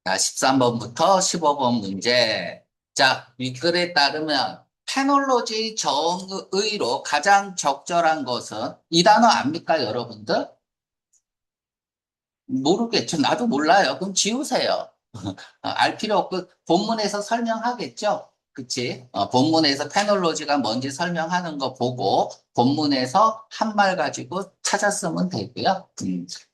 자, 13번부터 15번 문제. 자, 윗글에 따르면 페놀로지 정의로 가장 적절한 것은 이 단어 압니까, 여러분들? 모르겠죠. 나도 몰라요. 그럼 지우세요. 알 필요 없고 본문에서 설명하겠죠. 그치? 본문에서 페놀로지가 뭔지 설명하는 거 보고 본문에서 한 말 가지고 찾았으면 되고요.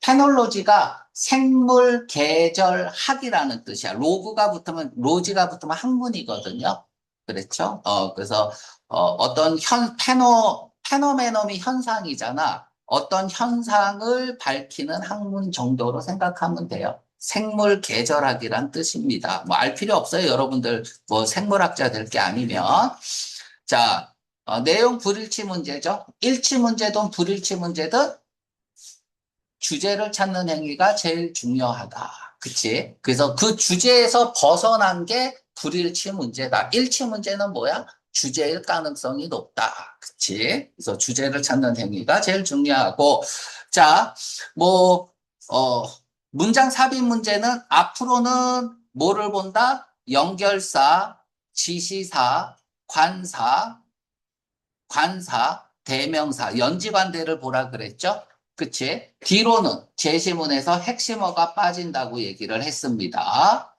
페놀로지가 생물 계절 학이라는 뜻이야. 로지가 붙으면 학문이거든요. 그렇죠? 그래서 어떤 페노메논이 현상이잖아. 어떤 현상을 밝히는 학문 정도로 생각하면 돼요. 생물 계절학이란 뜻입니다. 뭐 알 필요 없어요. 여러분들 뭐 생물학자 될 게 아니면. 자, 내용 불일치 문제죠. 일치 문제든 불일치 문제든 주제를 찾는 행위가 제일 중요하다. 그치? 그래서 그 주제에서 벗어난 게 불일치 문제다. 일치 문제는 뭐야? 주제일 가능성이 높다. 그치? 그래서 주제를 찾는 행위가 제일 중요하고, 자, 뭐, 어, 문장 삽입 문제는 앞으로는 뭐를 본다? 연결사, 지시사, 관사, 대명사, 연지관대를 보라 그랬죠? 그치? 뒤로는 제시문에서 핵심어가 빠진다고 얘기를 했습니다.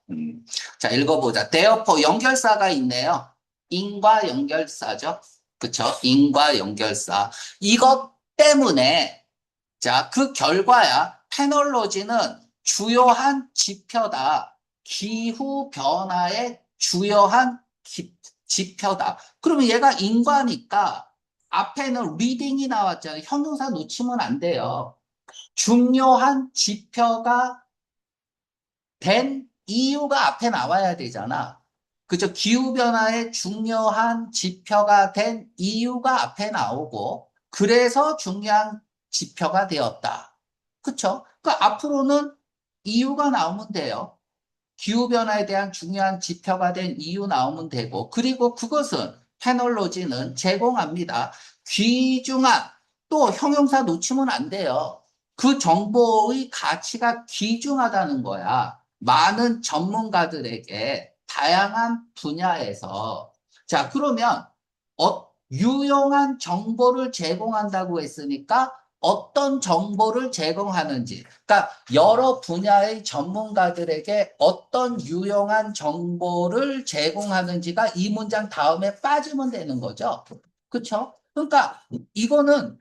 자, 읽어보자. 대어포 연결사가 있네요. 인과 연결사죠. 그쵸? 인과 연결사. 이것 때문에, 자, 그 결과야. 페놀로지는 주요한 지표다. 기후 변화의 주요한 지표다. 그러면 얘가 인과니까 앞에는 리딩이 나왔잖아요. 형용사 놓치면 안 돼요. 중요한 지표가 된 이유가 앞에 나와야 되잖아. 그죠? 기후변화의 중요한 지표가 된 이유가 앞에 나오고, 그래서 중요한 지표가 되었다. 그쵸? 그러니까 앞으로는 이유가 나오면 돼요. 기후변화에 대한 중요한 지표가 된 이유 나오면 되고, 그리고 그것은 페놀로지는 제공합니다. 귀중한, 또 형용사 놓치면 안 돼요. 그 정보의 가치가 귀중하다는 거야. 많은 전문가들에게 다양한 분야에서. 자, 그러면 유용한 정보를 제공한다고 했으니까 어떤 정보를 제공하는지, 그러니까 여러 분야의 전문가들에게 어떤 유용한 정보를 제공하는지가 이 문장 다음에 빠지면 되는 거죠. 그렇죠? 그러니까 이거는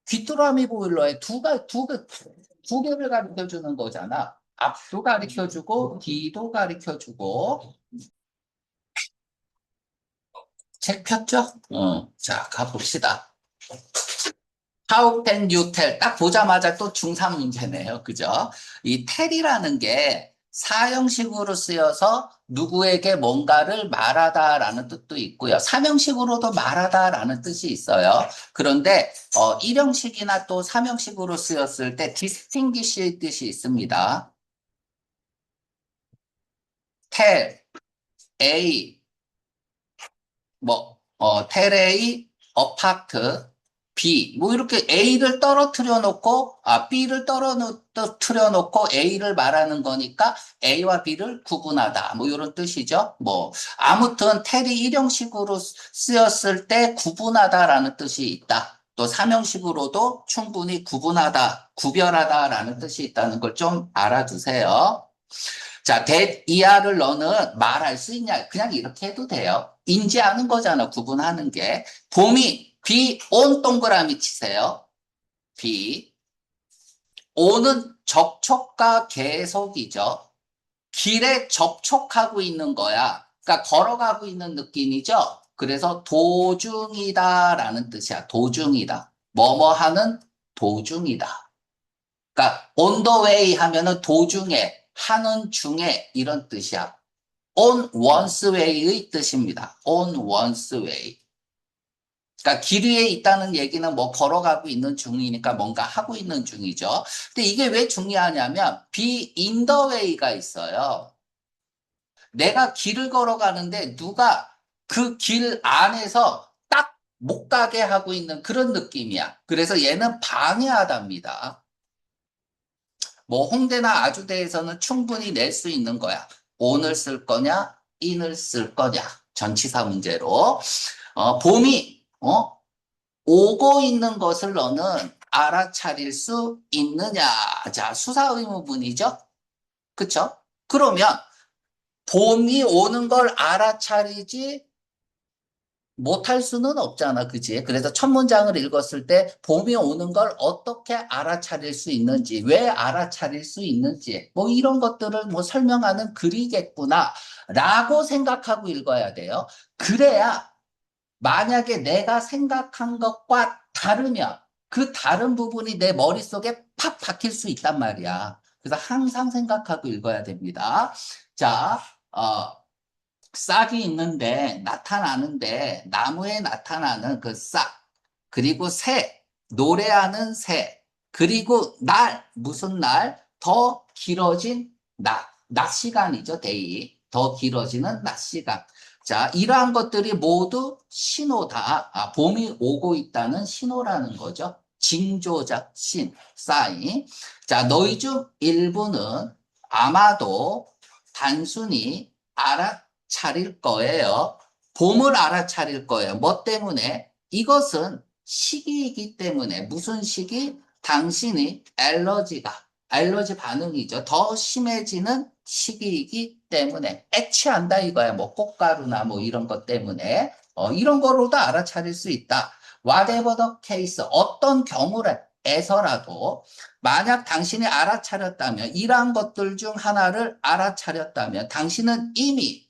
귀뚜라미 보일러에 두 개를 가르쳐 주는 거잖아. 앞도 가르쳐 주고 뒤도 가르쳐 주고. 책 폈죠? 자, 가봅시다. How can you tell? 딱 보자마자 또 중상 문제네요. 그죠? 이 tell이라는 게 사형식으로 쓰여서 누구에게 뭔가를 말하다라는 뜻도 있고요. 삼형식으로도 말하다라는 뜻이 있어요. 그런데 일형식이나 또 삼형식으로 쓰였을 때 distinguish의 뜻이 있습니다. tell, A, tell A, apart, B, 뭐 이렇게 A를 떨어뜨려 놓고, B를 떨어뜨려 놓고 A를 말하는 거니까 A와 B를 구분하다. 뭐 이런 뜻이죠. 뭐, 아무튼 텔이 일형식으로 쓰였을 때 구분하다라는 뜻이 있다. 또 삼형식으로도 충분히 구분하다, 구별하다라는 뜻이 있다는 걸 좀 알아두세요. 자, that 이하를 너는 말할 수 있냐? 그냥 이렇게 해도 돼요. 인지하는 거잖아, 구분하는 게. 봄이 비, 온 동그라미 치세요. 비. 오는 접촉과 계속이죠. 길에 접촉하고 있는 거야. 그러니까 걸어가고 있는 느낌이죠. 그래서 도중이다라는 뜻이야. 도중이다. 뭐뭐 하는 도중이다. 그러니까 on the way 하면은 도중에, 하는 중에 이런 뜻이야. on one's way의 뜻입니다. on one's way. 그러니까 길 위에 있다는 얘기는 뭐 걸어가고 있는 중이니까 뭔가 하고 있는 중이죠. 근데 이게 왜 중요하냐면 be in the way가 있어요. 내가 길을 걸어가는데 누가 그 길 안에서 딱 못 가게 하고 있는 그런 느낌이야. 그래서 얘는 방해하답니다. 뭐 홍대나 아주대에서는 충분히 낼 수 있는 거야. on을 쓸 거냐, in을 쓸 거냐. 전치사 문제로. 봄이, 오고 있는 것을 너는 알아차릴 수 있느냐. 자, 수사 의무문이죠. 그쵸? 그러면 봄이 오는 걸 알아차리지 못할 수는 없잖아. 그지? 그래서 첫 문장을 읽었을 때 봄이 오는 걸 어떻게 알아차릴 수 있는지, 왜 알아차릴 수 있는지, 뭐 이런 것들을 뭐 설명하는 글이겠구나, 라고 생각하고 읽어야 돼요. 그래야 만약에 내가 생각한 것과 다르면 그 다른 부분이 내 머릿속에 팍 박힐 수 있단 말이야. 그래서 항상 생각하고 읽어야 됩니다. 자, 싹이 있는데 나타나는데 나무에 나타나는 그 싹, 그리고 새, 노래하는 새, 그리고 날, 무슨 날? 더 길어진 낮 시간이죠, 데이. 더 길어지는 낮 시간. 자, 이러한 것들이 모두 신호다. 봄이 오고 있다는 신호라는 거죠. 징조적 신, 사인. 자, 너희 중 일부는 아마도 단순히 알아차릴 거예요. 봄을 알아차릴 거예요. 뭐 때문에? 이것은 시기이기 때문에. 무슨 시기? 당신이 알러지 반응이죠. 더 심해지는 시기이기 때문에 애취한다 이거야. 뭐 꽃가루나 뭐 이런 것 때문에 이런 거로도 알아차릴 수 있다. Whatever the case, 어떤 경우에서라도 만약 당신이 알아차렸다면, 이러한 것들 중 하나를 알아차렸다면 당신은 이미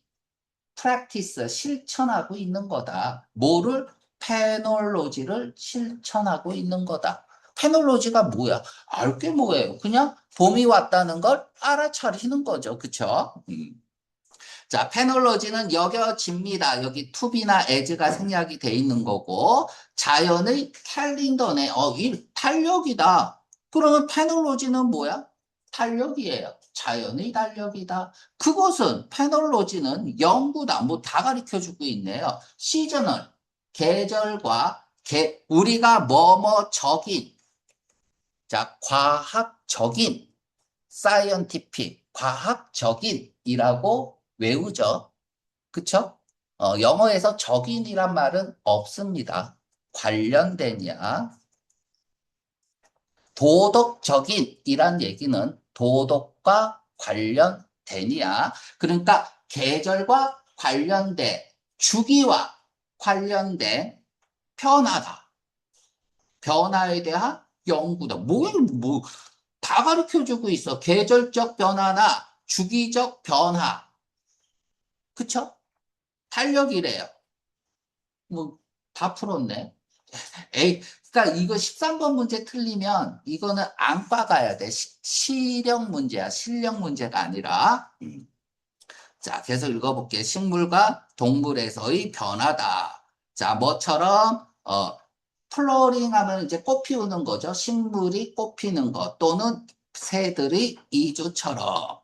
practice, 실천하고 있는 거다. 뭐를? 페놀로지를 실천하고 있는 거다. 페놀로지가 뭐야? 알게 뭐예요? 그냥 봄이 왔다는 걸 알아차리는 거죠. 그쵸? 자, 페놀로지는 여겨집니다. 여기 투비나 as가 생략이 돼 있는 거고, 자연의 캘린더네. 이 탄력이다. 그러면 페놀로지는 뭐야? 탄력이에요. 자연의 탄력이다. 그것은 페놀로지는 연구다. 뭐 다 가르쳐 주고 있네요. 시즌을 계절과 우리가 뭐뭐적인, 자, 과학적인, 사이언티픽, 과학적인이라고 외우죠. 그쵸? 영어에서 적인이란 말은 없습니다. 관련되냐? 도덕적인이란 얘기는 도덕과 관련되냐? 그러니까 계절과 관련된, 주기와 관련된 변화다. 변화에 대한 연구다. 다 가르쳐 주고 있어. 계절적 변화나 주기적 변화. 그쵸? 탄력이래요. 뭐, 다 풀었네. 에이, 그러니까 이거 13번 문제 틀리면 이거는 안과 가야 돼. 시력 문제야. 실력 문제가 아니라. 자, 계속 읽어볼게. 식물과 동물에서의 변화다. 자, 뭐처럼, 플로링 하면 이제 꽃 피우는 거죠. 식물이 꽃 피는 것 또는 새들의 이주처럼.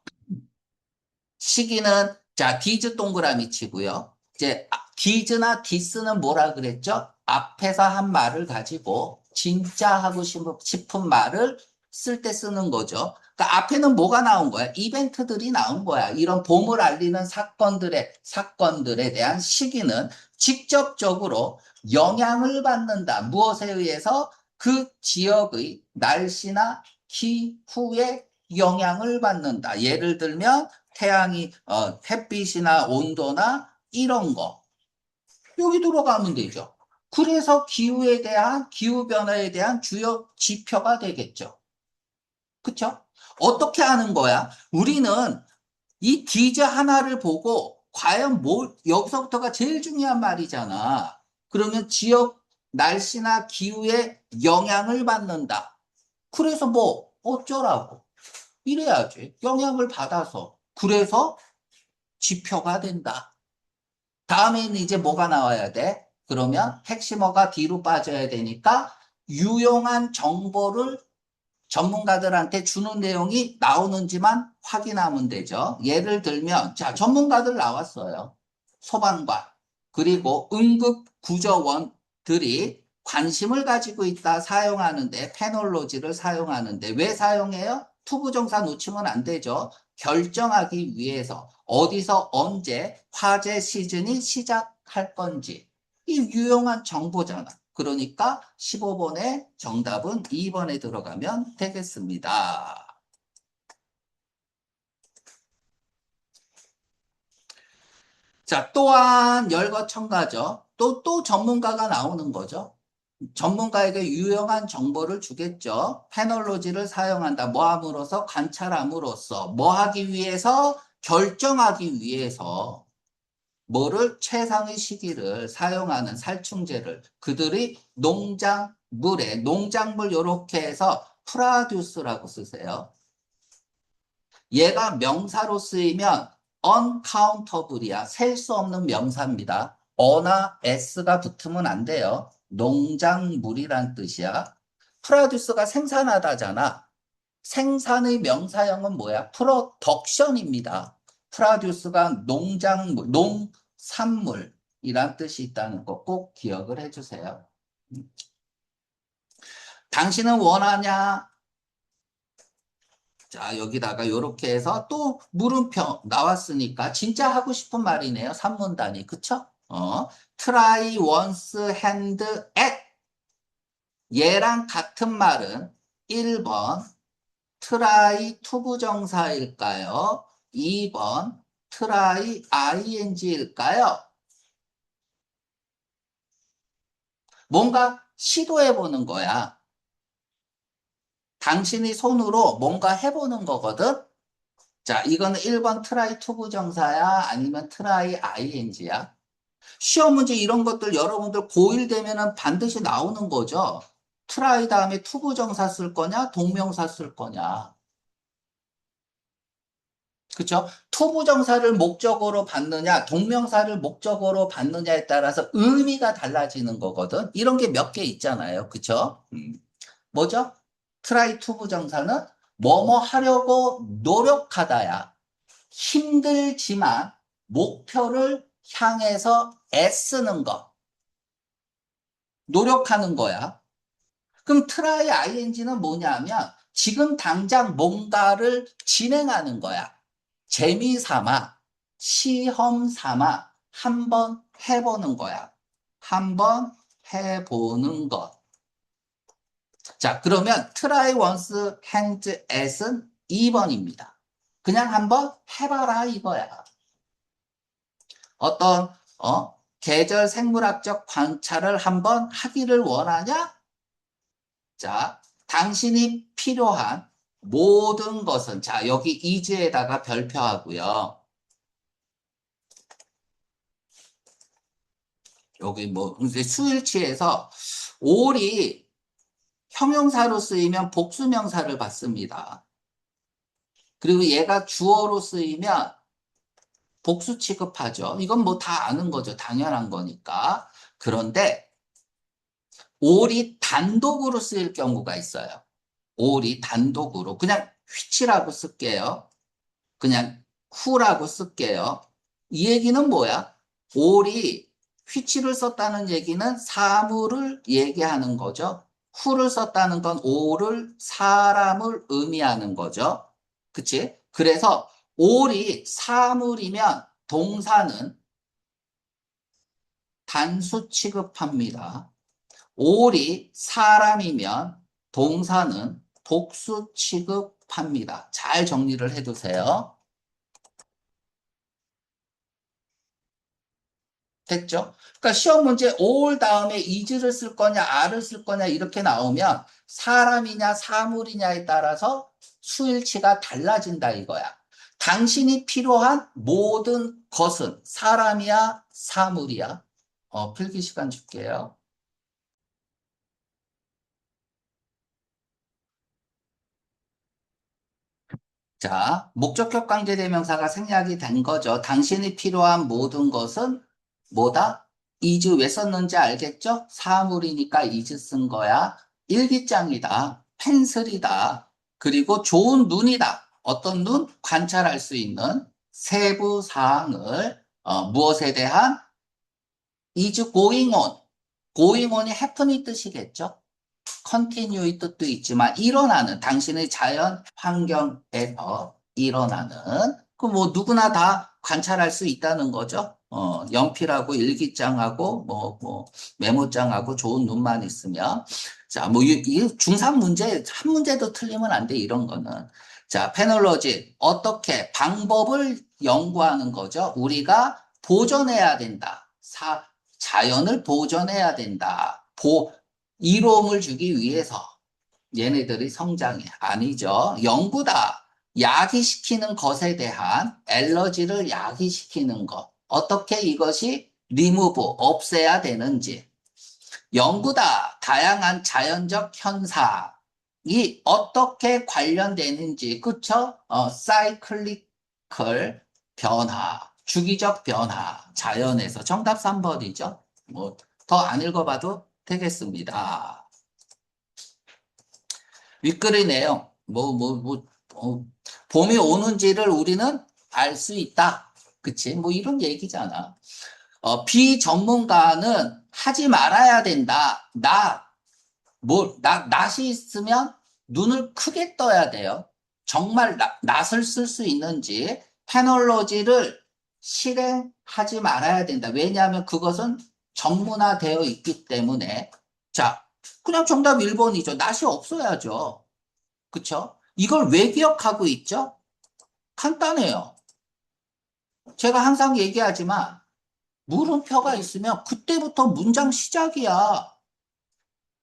시기는, 자, 디즈 동그라미 치고요. 이제, 디즈나 디스는 뭐라 그랬죠? 앞에서 한 말을 가지고 진짜 하고 싶은 말을 쓸 때 쓰는 거죠. 그러니까 앞에는 뭐가 나온 거야? 이벤트들이 나온 거야. 이런 봄을 알리는 사건들에 대한 시기는 직접적으로 영향을 받는다. 무엇에 의해서? 그 지역의 날씨나 기후에 영향을 받는다. 예를 들면 태양이 햇빛이나 온도나 이런 거 여기 들어가면 되죠. 그래서 기후 변화에 대한 주요 지표가 되겠죠. 그쵸? 어떻게 하는 거야? 우리는 이 디저 하나를 보고 과연 여기서부터가 제일 중요한 말이잖아. 그러면 지역 날씨나 기후에 영향을 받는다. 그래서 뭐 어쩌라고? 이래야지. 영향을 받아서. 그래서 지표가 된다. 다음에는 이제 뭐가 나와야 돼? 그러면 핵심어가 뒤로 빠져야 되니까 유용한 정보를 전문가들한테 주는 내용이 나오는지만 확인하면 되죠. 예를 들면, 자, 전문가들 나왔어요. 소방관, 그리고 응급구조원들이 관심을 가지고 있다 사용하는데, 페놀로지를 사용하는데, 왜 사용해요? 투부정사 놓치면 안 되죠. 결정하기 위해서 어디서 언제 화재 시즌이 시작할 건지 이 유용한 정보잖아. 그러니까 15번의 정답은 2번에 들어가면 되겠습니다. 자, 또한 열거첨가죠. 또 전문가가 나오는 거죠. 전문가에게 유용한 정보를 주겠죠. 패널로지를 사용한다. 뭐 함으로써? 관찰함으로써. 뭐 하기 위해서? 결정하기 위해서. 뭐를? 최상의 시기를 사용하는 살충제를. 그들이 농작물에, 농작물 요렇게 해서 프라듀스라고 쓰세요. 얘가 명사로 쓰이면 uncountable이야. 셀 수 없는 명사입니다. 어나 s가 붙으면 안 돼요. 농작물이란 뜻이야. 프로듀스가 생산하다잖아. 생산의 명사형은 뭐야? 프로덕션입니다. 프로듀스가 농작물, 농산물이란 뜻이 있다는 거 꼭 기억을 해주세요. 당신은 원하냐? 자, 여기다가 이렇게 해서 또 물음표 나왔으니까 진짜 하고 싶은 말이네요. 산문단이. 그쵸? try once hand at 얘랑 같은 말은 1번 try 투부정사일까요? 2번 try ing일까요? 뭔가 시도해 보는 거야. 당신이 손으로 뭔가 해보는 거거든? 자, 이거는 1번 try 투부정사야? 아니면 try ing야? 시험 문제 이런 것들 여러분들 고1 되면은 반드시 나오는 거죠. try 다음에 투부정사 쓸 거냐, 동명사 쓸 거냐. 그쵸? 투부정사를 목적어로 받느냐, 동명사를 목적어로 받느냐에 따라서 의미가 달라지는 거거든. 이런 게 몇 개 있잖아요. 그쵸? 뭐죠? try 투부정사는 뭐뭐 하려고 노력하다야. 힘들지만 목표를 향해서 애쓰는 것, 노력하는 거야. 그럼 try ing는 뭐냐면 지금 당장 뭔가를 진행하는 거야. 재미삼아, 시험 삼아 한번 해보는 거야. 한번 해보는 것. 자, 그러면 try once hand at은 2번입니다. 그냥 한번 해봐라 이거야. 어떤 계절 생물학적 관찰을 한번 하기를 원하냐? 자, 당신이 필요한 모든 것은 자, 여기 is에다가 별표하고요. 여기 뭐 이제 수일치에서 all이 형용사로 쓰이면 복수명사를 받습니다. 그리고 얘가 주어로 쓰이면 복수 취급하죠. 이건 뭐 다 아는 거죠. 당연한 거니까. 그런데 all이 단독으로 쓰일 경우가 있어요. all이 단독으로. 그냥 which라고 쓸게요. 그냥 who라고 쓸게요. 이 얘기는 뭐야? all이 which를 썼다는 얘기는 사물을 얘기하는 거죠. who를 썼다는 건 all을 사람을 의미하는 거죠. 그치? 그래서 all이 사물이면 동사는 단수 취급합니다. all이 사람이면 동사는 복수 취급합니다. 잘 정리를 해두세요. 됐죠? 그러니까 시험 문제 all 다음에 is를 쓸 거냐, are를 쓸 거냐 이렇게 나오면 사람이냐, 사물이냐에 따라서 수일치가 달라진다 이거야. 당신이 필요한 모든 것은 사람이야, 사물이야? 필기 시간 줄게요. 자, 목적격 관계대명사가 생략이 된 거죠. 당신이 필요한 모든 것은 뭐다? is 왜 썼는지 알겠죠? 사물이니까 is 쓴 거야. 일기장이다. 펜슬이다. 그리고 좋은 눈이다. 어떤 눈? 관찰할 수 있는 세부 사항을 무엇에 대한 is going on. going on이 happen 이 뜻이겠죠? 컨티뉴의 뜻도 있지만 일어나는 당신의 자연 환경에서 일어나는 그 뭐 누구나 다 관찰할 수 있다는 거죠. 연필하고 일기장하고 뭐 메모장하고 좋은 눈만 있으면 자, 뭐 이 중3 문제 한 문제도 틀리면 안 돼 이런 거는. 자, 페놀로지 어떻게 방법을 연구하는 거죠. 우리가 보존해야 된다. 자연을 보존해야 된다. 이로움을 주기 위해서 얘네들이 성장해. 아니죠. 연구다. 야기시키는 것에 대한 엘러지를 야기시키는 것. 어떻게 이것이 리무브, 없애야 되는지. 연구다. 다양한 자연적 현상이 어떻게 관련되는지. 그쵸? 사이클리컬 변화, 주기적 변화. 자연에서. 정답 3번이죠. 뭐, 더 안 읽어봐도 되겠습니다. 윗글의 내용, 봄이 오는지를 우리는 알 수 있다. 그치? 뭐 이런 얘기잖아. 비전문가는 하지 말아야 된다. 낯이 있으면 눈을 크게 떠야 돼요. 정말 낯을 쓸 수 있는지, 패널로지를 실행하지 말아야 된다. 왜냐하면 그것은 전문화되어 있기 때문에. 자, 그냥 정답 1번이죠. 낯이 없어야죠. 그쵸? 이걸 왜 기억하고 있죠? 간단해요. 제가 항상 얘기하지만, 물음표가 있으면 그때부터 문장 시작이야.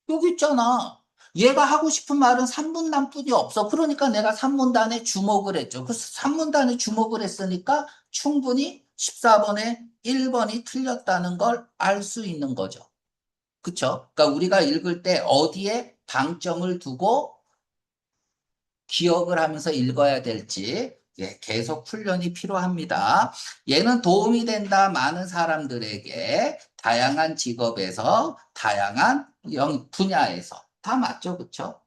여기 있잖아. 얘가 하고 싶은 말은 3분단뿐이 없어. 그러니까 내가 3문단에 주목을 했죠. 그 3문단에 주목을 했으니까 충분히 14번에 1번이 틀렸다는 걸 알 수 있는 거죠. 그쵸? 그러니까 우리가 읽을 때 어디에 방점을 두고 기억을 하면서 읽어야 될지 계속 훈련이 필요합니다. 얘는 도움이 된다 많은 사람들에게 다양한 직업에서 다양한 분야에서 다 맞죠, 그쵸?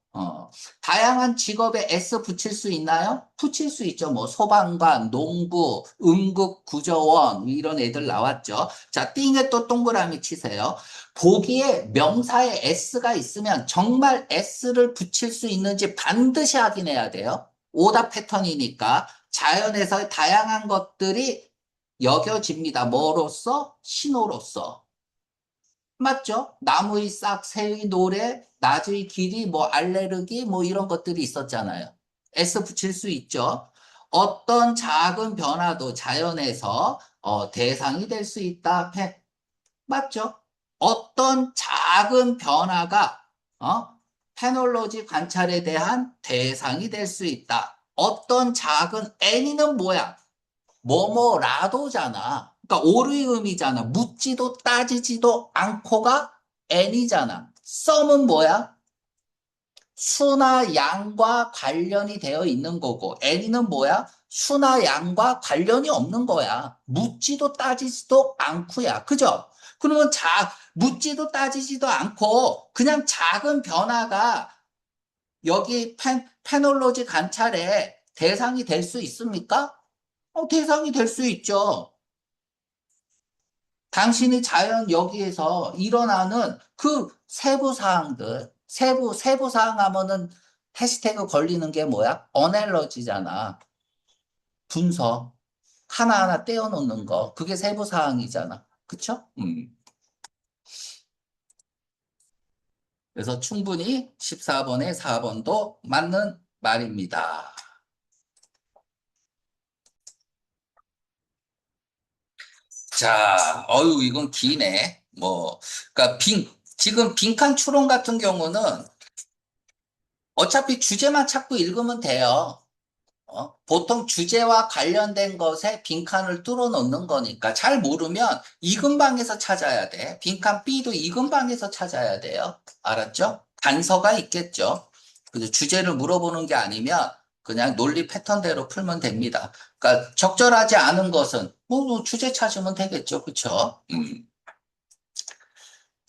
다양한 직업에 S 붙일 수 있나요? 붙일 수 있죠. 뭐 소방관, 농부, 응급구조원 이런 애들 나왔죠. 자, 띵에 또 동그라미 치세요. 보기에 명사에 S가 있으면 정말 S를 붙일 수 있는지 반드시 확인해야 돼요. 오답 패턴이니까 자연에서 다양한 것들이 여겨집니다. 뭐로써? 신호로써. 맞죠? 나무의 싹, 새의 노래, 낮의 길이, 뭐 알레르기, 뭐 이런 것들이 있었잖아요. S 붙일 수 있죠. 어떤 작은 변화도 자연에서 대상이 될 수 있다. 맞죠? 어떤 작은 변화가 페놀로지 관찰에 대한 대상이 될 수 있다. 어떤 작은 N이는 뭐야? 뭐뭐라도잖아. 그러니까 오르음이잖아. 묻지도 따지지도 않고가 N이잖아. 썸은 뭐야? 수나 양과 관련이 되어 있는 거고 N이는 뭐야? 수나 양과 관련이 없는 거야. 묻지도 따지지도 않고야. 그죠? 그러면 묻지도 따지지도 않고 그냥 작은 변화가 여기 페놀로지 관찰에 대상이 될 수 있습니까? 대상이 될 수 있죠. 당신이 자연 여기에서 일어나는 그 세부 사항들, 세부 사항 하면은 해시태그 걸리는 게 뭐야? 어넬러지잖아. 분석. 하나하나 떼어놓는 거. 그게 세부 사항이잖아. 그쵸? 그래서 충분히 14번에 4번도 맞는 말입니다. 자, 이건 기네. 그러니까 지금 빈칸 추론 같은 경우는 어차피 주제만 찾고 읽으면 돼요. 보통 주제와 관련된 것에 빈칸을 뚫어 놓는 거니까 잘 모르면 이근방에서 찾아야 돼. 빈칸 B도 이근방에서 찾아야 돼요. 알았죠? 단서가 있겠죠. 그래서 주제를 물어보는 게 아니면 그냥 논리 패턴대로 풀면 됩니다. 그러니까 적절하지 않은 것은 뭐 주제 찾으면 되겠죠. 그쵸?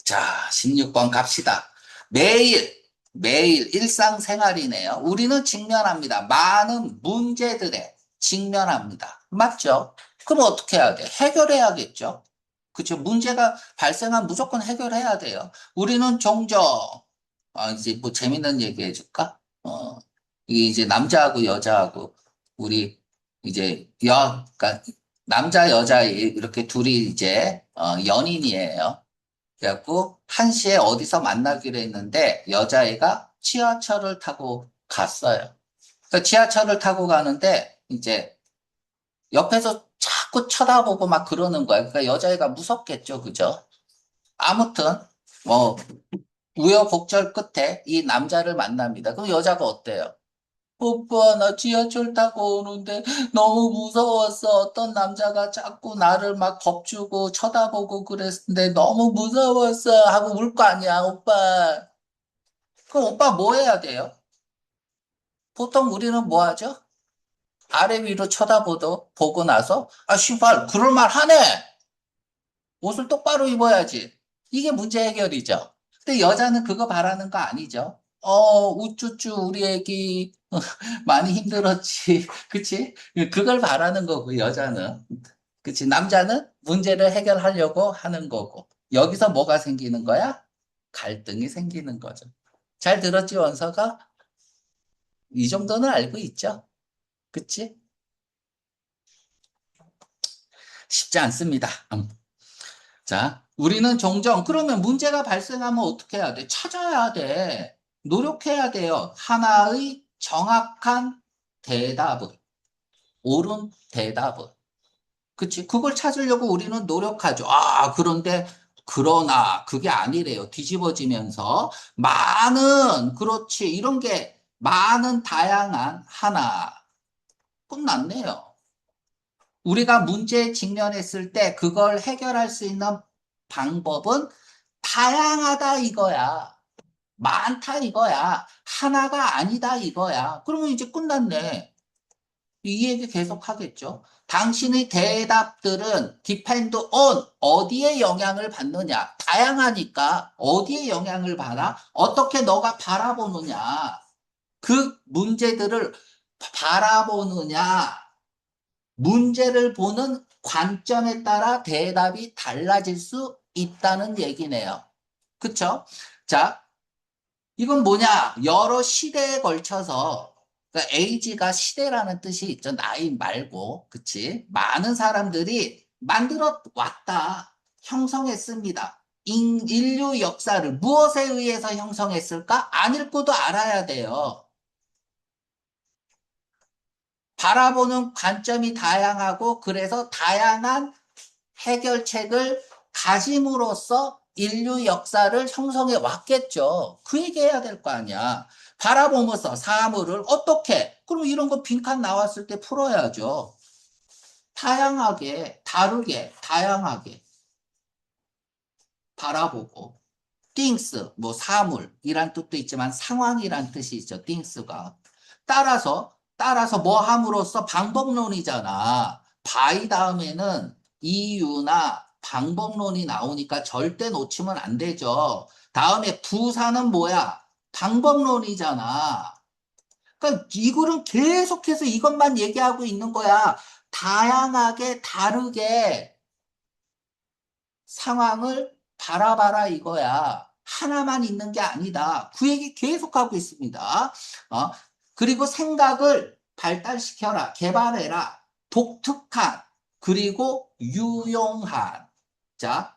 자, 16번 갑시다. 매일 일상생활이네요. 우리는 직면합니다. 많은 문제들에 직면합니다. 맞죠? 그럼 어떻게 해야 돼? 해결해야겠죠? 그쵸? 문제가 발생하면 무조건 해결해야 돼요. 우리는 종종 이제 뭐 재밌는 얘기 해줄까? 이게 이제 남자하고 여자하고, 우리 이제 그러니까 남자, 여자 이렇게 둘이 이제, 연인이에요. 그래갖고, 1시에 어디서 만나기로 했는데, 여자애가 지하철을 타고 갔어요. 그러니까 지하철을 타고 가는데, 이제 옆에서 자꾸 쳐다보고 막 그러는 거야. 그러니까 여자애가 무섭겠죠, 그죠? 아무튼, 뭐, 우여곡절 끝에 이 남자를 만납니다. 그럼 여자가 어때요? 오빠, 나 지하철 타고 오는데 너무 무서웠어. 어떤 남자가 자꾸 나를 막 겁주고 쳐다보고 그랬는데 너무 무서웠어. 하고 울 거 아니야, 오빠. 그럼 오빠 뭐 해야 돼요? 보통 우리는 뭐 하죠? 아래 위로 보고 나서, 아, 씨발, 그럴 말 하네. 옷을 똑바로 입어야지. 이게 문제 해결이죠. 근데 여자는 그거 바라는 거 아니죠. 우쭈쭈, 우리 애기, 많이 힘들었지. 그치? 그걸 바라는 거고, 여자는. 그치? 남자는 문제를 해결하려고 하는 거고. 여기서 뭐가 생기는 거야? 갈등이 생기는 거죠. 잘 들었지, 원서가? 이 정도는 알고 있죠? 그치? 쉽지 않습니다. 자, 우리는 종종, 그러면 문제가 발생하면 어떻게 해야 돼? 찾아야 돼. 노력해야 돼요. 하나의 정확한 대답을, 옳은 대답을. 그치? 그걸 찾으려고 우리는 노력하죠. 그런데, 그러나, 그게 아니래요. 뒤집어지면서. 그렇지. 이런 게, 많은 다양한 하나. 끝났네요. 우리가 문제에 직면했을 때 그걸 해결할 수 있는 방법은 다양하다 이거야. 많다 이거야. 하나가 아니다 이거야. 그러면 이제 끝났네. 이 얘기 계속 하겠죠. 당신의 대답들은 depend on 어디에 영향을 받느냐. 다양하니까 어디에 영향을 받아? 어떻게 너가 바라보느냐. 그 문제들을 바라보느냐. 문제를 보는 관점에 따라 대답이 달라질 수 있다는 얘기네요. 그쵸? 자, 이건 뭐냐? 여러 시대에 걸쳐서, 그러니까 age가 시대라는 뜻이 있죠. 나이 말고, 그치? 많은 사람들이 만들어 왔다. 형성했습니다. 인류 역사를 무엇에 의해서 형성했을까? 안 읽고도 알아야 돼요. 바라보는 관점이 다양하고, 그래서 다양한 해결책을 가짐으로써 인류 역사를 형성해 왔겠죠. 그 얘기해야 될 거 아니야. 바라보면서 사물을 어떻게, 그럼 이런 거 빈칸 나왔을 때 풀어야죠. 다양하게, 다르게, 다양하게 바라보고. things, 뭐 사물이란 뜻도 있지만 상황이란 뜻이 있죠. things가. 따라서 뭐 함으로써 방법론이잖아. by 다음에는 이유나 방법론이 나오니까 절대 놓치면 안 되죠. 다음에 부사는 뭐야? 방법론이잖아. 그러니까 이거는 계속해서 이것만 얘기하고 있는 거야. 다양하게 다르게 상황을 바라봐라 이거야. 하나만 있는 게 아니다. 그 얘기 계속하고 있습니다. 어? 그리고 생각을 발달시켜라, 개발해라. 독특한, 그리고 유용한. 자,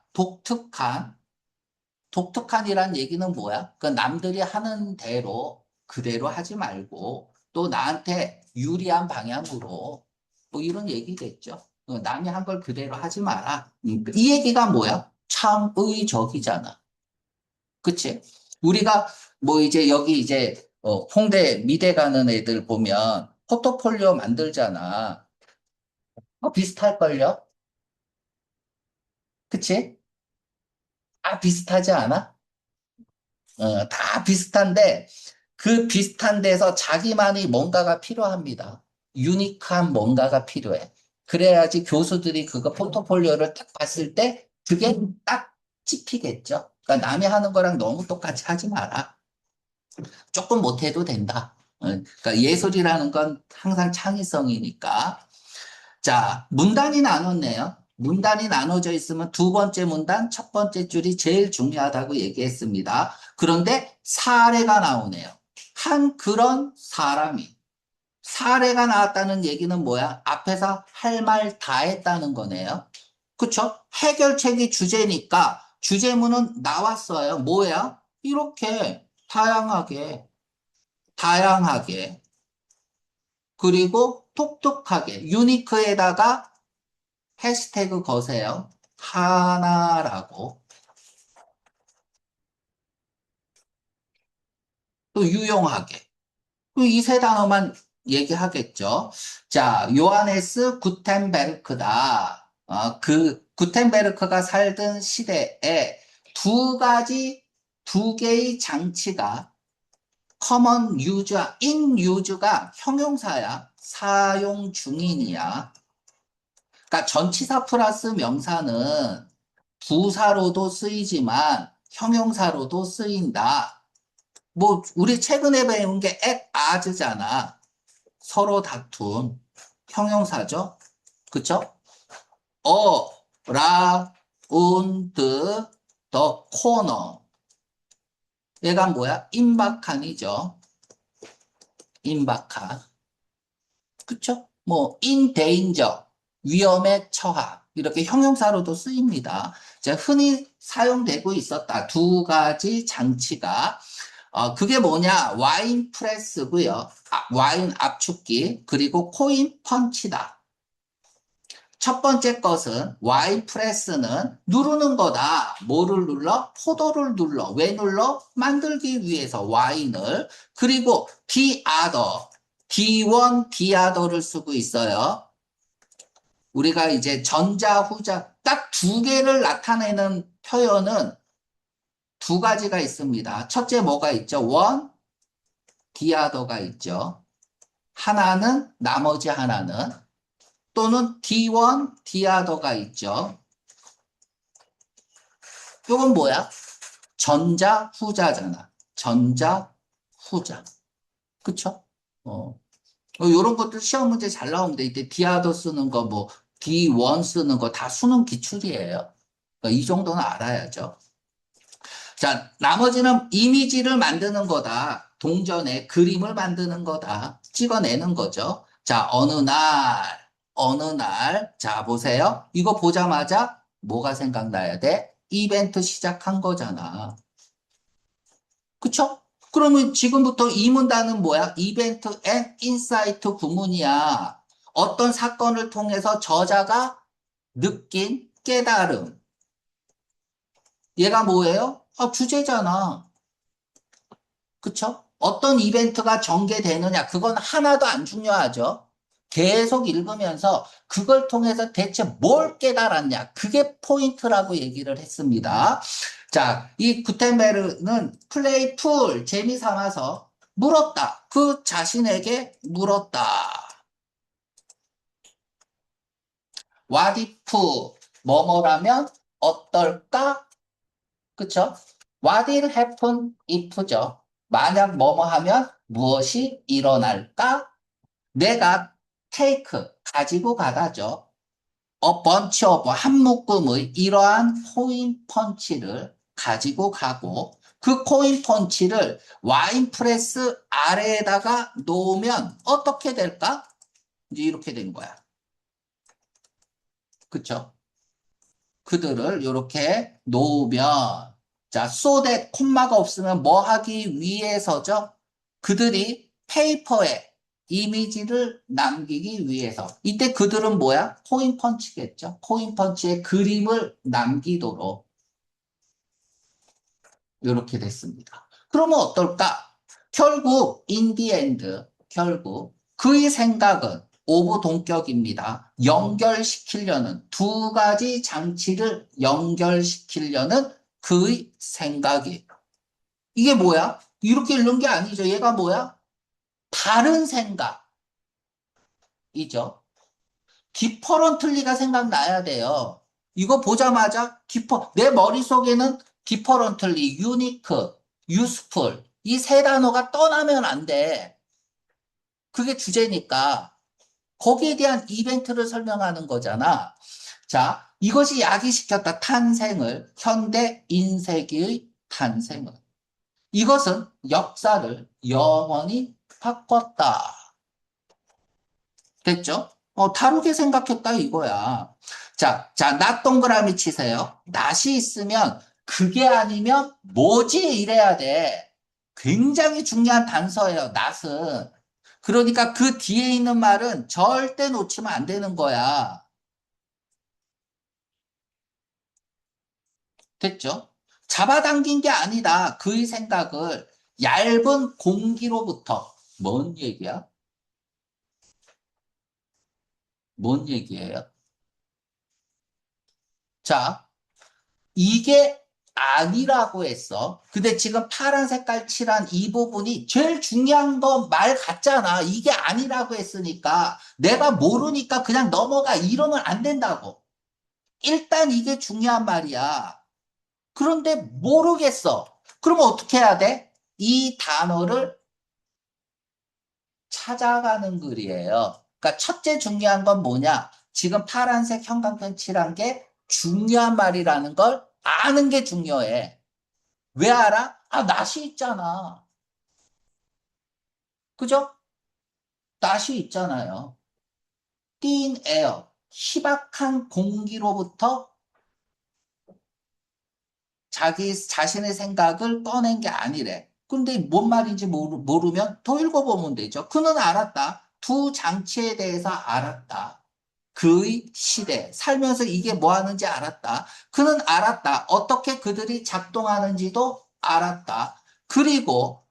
독특한이란 얘기는 뭐야? 그 남들이 하는 대로 그대로 하지 말고 또 나한테 유리한 방향으로 뭐 이런 얘기겠죠. 남이 한 걸 그대로 하지 마라. 이 얘기가 뭐야? 참 의적이잖아. 그치? 우리가 뭐 이제 여기 이제 홍대 미대 가는 애들 보면 포트폴리오 만들잖아. 비슷할걸요? 그치? 비슷하지 않아? 다 비슷한데 그 비슷한 데서 자기만의 뭔가가 필요합니다. 유니크한 뭔가가 필요해. 그래야지 교수들이 그거 포트폴리오를 딱 봤을 때 그게 딱 찍히겠죠. 그러니까 남이 하는 거랑 너무 똑같이 하지 마라. 조금 못해도 된다. 그러니까 예술이라는 건 항상 창의성이니까. 자, 문단이 나눴네요. 문단이 나눠져 있으면 두 번째 문단, 첫 번째 줄이 제일 중요하다고 얘기했습니다. 그런데 사례가 나오네요. 한 그런 사람이. 사례가 나왔다는 얘기는 뭐야? 앞에서 할 말 다 했다는 거네요. 그쵸? 해결책이 주제니까 주제문은 나왔어요. 뭐야? 이렇게 다양하게, 다양하게, 그리고 독특하게, 유니크에다가 해시태그 거세요. 하나라고. 또 유용하게. 이 세 단어만 얘기하겠죠. 자, 요하네스 구텐베르크다. 구텐베르크가 살던 시대에 두 가지, 두 개의 장치가 common use, in use가 형용사야. 사용 중인이야. 그러니까 전치사 플러스 명사는 부사로도 쓰이지만 형용사로도 쓰인다. 뭐 우리 최근에 배운 게 at, as잖아. 서로 다툰 형용사죠. 그쵸? around the corner. 얘가 뭐야? 임박한이죠. 임박한. 그쵸? 뭐 in danger, 위험에 처하. 이렇게 형용사로도 쓰입니다. 자, 흔히 사용되고 있었다. 두 가지 장치가. 그게 뭐냐? 와인 프레스고요. 와인 압축기, 그리고 코인 펀치다. 첫 번째 것은 와인 프레스는 누르는 거다. 뭐를 눌러? 포도를 눌러. 왜 눌러? 만들기 위해서 와인을. 그리고 디아더, D1, 디아더를 쓰고 있어요. 우리가 이제 전자, 후자 딱 두 개를 나타내는 표현은 두 가지가 있습니다. 첫째 뭐가 있죠? 원, 디아더가 있죠. 하나는, 나머지 하나는, 또는 D1, 디아더가 있죠. 이건 뭐야? 전자, 후자잖아. 전자, 후자. 그쵸? 요런 것들 시험 문제 잘 나오는데, 이때 디아더 쓰는 거, 뭐, D1 쓰는 거 다 수능 기출이에요. 그러니까 이 정도는 알아야죠. 자, 나머지는 이미지를 만드는 거다. 동전에 그림을 만드는 거다. 찍어내는 거죠. 자, 어느 날. 자, 보세요. 이거 보자마자 뭐가 생각나야 돼? 이벤트 시작한 거잖아. 그쵸? 그러면 지금부터 이 문단은 뭐야? 이벤트 앤 인사이트 구문이야. 어떤 사건을 통해서 저자가 느낀 깨달음. 얘가 뭐예요? 주제잖아. 그쵸? 어떤 이벤트가 전개되느냐, 그건 하나도 안 중요하죠. 계속 읽으면서 그걸 통해서 대체 뭘 깨달았냐, 그게 포인트라고 얘기를 했습니다. 자, 이 구텐베르는 플레이풀, 재미 삼아서 물었다. 그 자신에게 물었다. What if, 뭐뭐라면 어떨까? 그쵸? What will happen if죠. 만약 뭐뭐 하면 무엇이 일어날까? 내가 take, 가지고 가다죠. A bunch of, 한 묶음의 이러한 코인 펀치를 가지고 가고 그 코인 펀치를 와인 프레스 아래에다가 놓으면 어떻게 될까? 이제 이렇게 된 거야. 그쵸? 그들을 이렇게 놓으면 자, so that 콤마가 없으면 뭐 하기 위해서죠? 그들이 페이퍼에 이미지를 남기기 위해서. 이때 그들은 뭐야? 코인 펀치겠죠. 코인 펀치에 그림을 남기도록 이렇게 됐습니다. 그러면 어떨까? 결국 in the end, 결국 그의 생각은 오브 동격입니다. 연결시키려는 두 가지 장치를 연결시키려는 그의 생각이. 이게 뭐야? 이렇게 읽는 게 아니죠. 얘가 뭐야? 다른 생각이죠. 디퍼런틀리가 생각나야 돼요. 이거 보자마자 내 머릿속에는 디퍼런틀리, 유니크, 유스풀 이 세 단어가 떠나면 안 돼. 그게 주제니까 거기에 대한 이벤트를 설명하는 거잖아. 자, 이것이 야기시켰다 탄생을 현대 인쇄기의 탄생을. 이것은 역사를 영원히 바꿨다. 됐죠? 다르게 생각했다 이거야. 자, 낫 동그라미 치세요. 낫이 있으면 그게 아니면 뭐지? 이래야 돼. 굉장히 중요한 단서예요, 낫은. 그러니까 그 뒤에 있는 말은 절대 놓치면 안 되는 거야. 됐죠? 잡아당긴 게 아니다. 그의 생각을 얇은 공기로부터. 뭔 얘기야? 뭔 얘기예요? 자, 이게 아니라고 했어. 근데 지금 파란 색깔 칠한 이 부분이 제일 중요한 거 말 같잖아. 이게 아니라고 했으니까 내가 모르니까 그냥 넘어가 이러면 안 된다고. 일단 이게 중요한 말이야. 그런데 모르겠어. 그러면 어떻게 해야 돼? 이 단어를 찾아가는 글이에요. 그러니까 첫째 중요한 건 뭐냐? 지금 파란색 형광펜 칠한 게 중요한 말이라는 걸 아는 게 중요해. 왜 알아? 아, 낫이 있잖아. 그죠? 낫이 있잖아요. thin air, 희박한 공기로부터 자기 자신의 생각을 꺼낸 게 아니래. 근데 뭔 말인지 모르면 더 읽어보면 되죠. 그는 알았다. 두 장치에 대해서 알았다. 그의 시대, 살면서 이게 뭐 하는지 알았다. 그는 알았다. 어떻게 그들이 작동하는지도 알았다. 그리고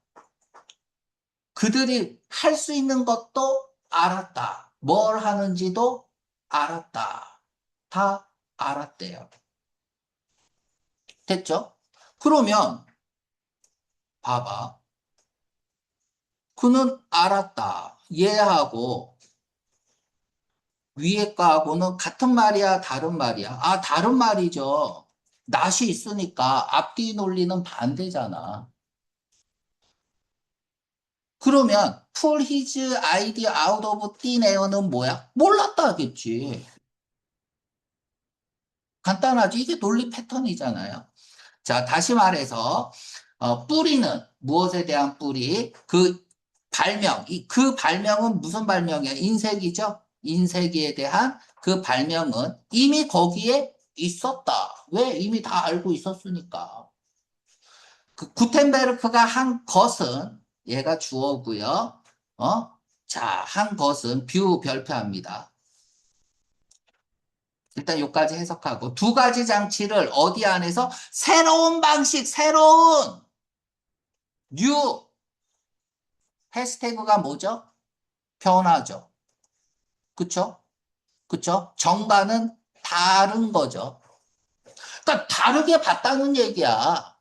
그들이 할 수 있는 것도 알았다. 뭘 하는지도 알았다. 다 알았대요. 됐죠? 그러면 봐봐. 그는 알았다. 얘하고 위에 거하고는 같은 말이야, 다른 말이야? 아, 다른 말이죠. 낫이 있으니까 앞뒤 논리는 반대잖아. 그러면 pull his idea out of thin air는 뭐야? 몰랐다 하겠지. 간단하지? 이게 논리 패턴이잖아요. 자, 다시 말해서 뿌리는 무엇에 대한 뿌리? 그 발명, 그 발명은 무슨 발명이야? 인쇄기죠? 인쇄기에 대한 그 발명은 이미 거기에 있었다. 왜? 이미 다 알고 있었으니까. 그 구텐베르크가 한 것은 얘가 주어고요. 자, 한 것은 뷰 별표합니다. 일단 여기까지 해석하고 두 가지 장치를 어디 안에서 새로운 방식, 새로운 뉴 해시태그가 뭐죠? 변화죠. 그쵸? 그쵸? 정과는 다른 거죠. 그러니까 다르게 봤다는 얘기야.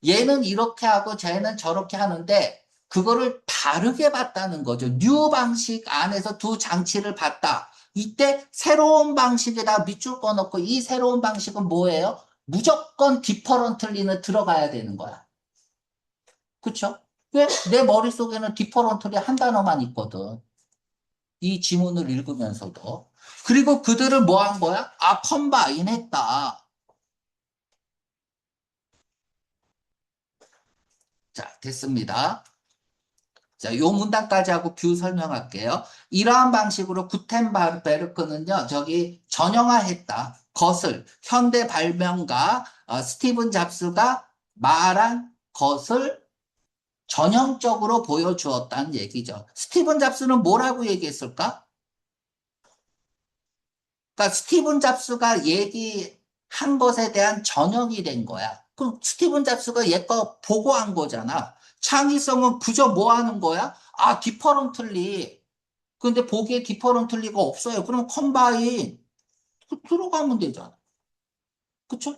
얘는 이렇게 하고 쟤는 저렇게 하는데 그거를 다르게 봤다는 거죠. 뉴 방식 안에서 두 장치를 봤다. 이때 새로운 방식에다 밑줄 꺼놓고 이 새로운 방식은 뭐예요? 무조건 디퍼런틀리는 들어가야 되는 거야. 그쵸? 왜? 내 머릿속에는 디퍼런틀리 한 단어만 있거든. 이 지문을 읽으면서도. 그리고 그들을 뭐 한 거야? 아, 컴바인 했다. 자, 됐습니다. 자, 요 문단까지 하고 뷰 설명할게요. 이러한 방식으로 구텐베르크는요, 저기 전형화했다. 것을 현대 발명가 스티븐 잡스가 말한 것을 전형적으로 보여주었다는 얘기죠. 스티븐 잡스는 뭐라고 얘기했을까? 그러니까 스티븐 잡스가 얘기한 것에 대한 전형이 된 거야. 그럼 스티븐 잡스가 얘 거 보고한 거잖아. 창의성은 그저 뭐 하는 거야? 아, 디퍼런틀리. 근데 보기에 디퍼런틀리가 없어요. 그럼 컴바인 들어가면 되잖아. 그쵸?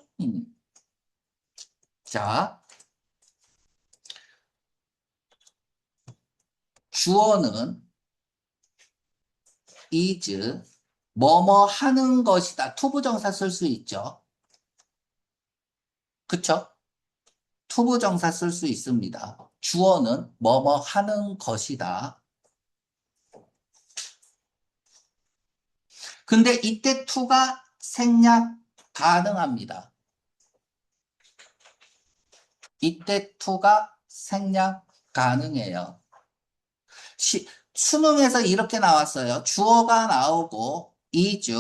자, 주어는 is 뭐뭐 하는 것이다. 투부정사 쓸 수 있죠. 그쵸? 투부정사 쓸 수 있습니다. 주어는 뭐뭐 하는 것이다. 근데 이때 투가 생략 가능합니다. 이때 to가 생략 가능해요. 수능에서 이렇게 나왔어요. 주어가 나오고 is,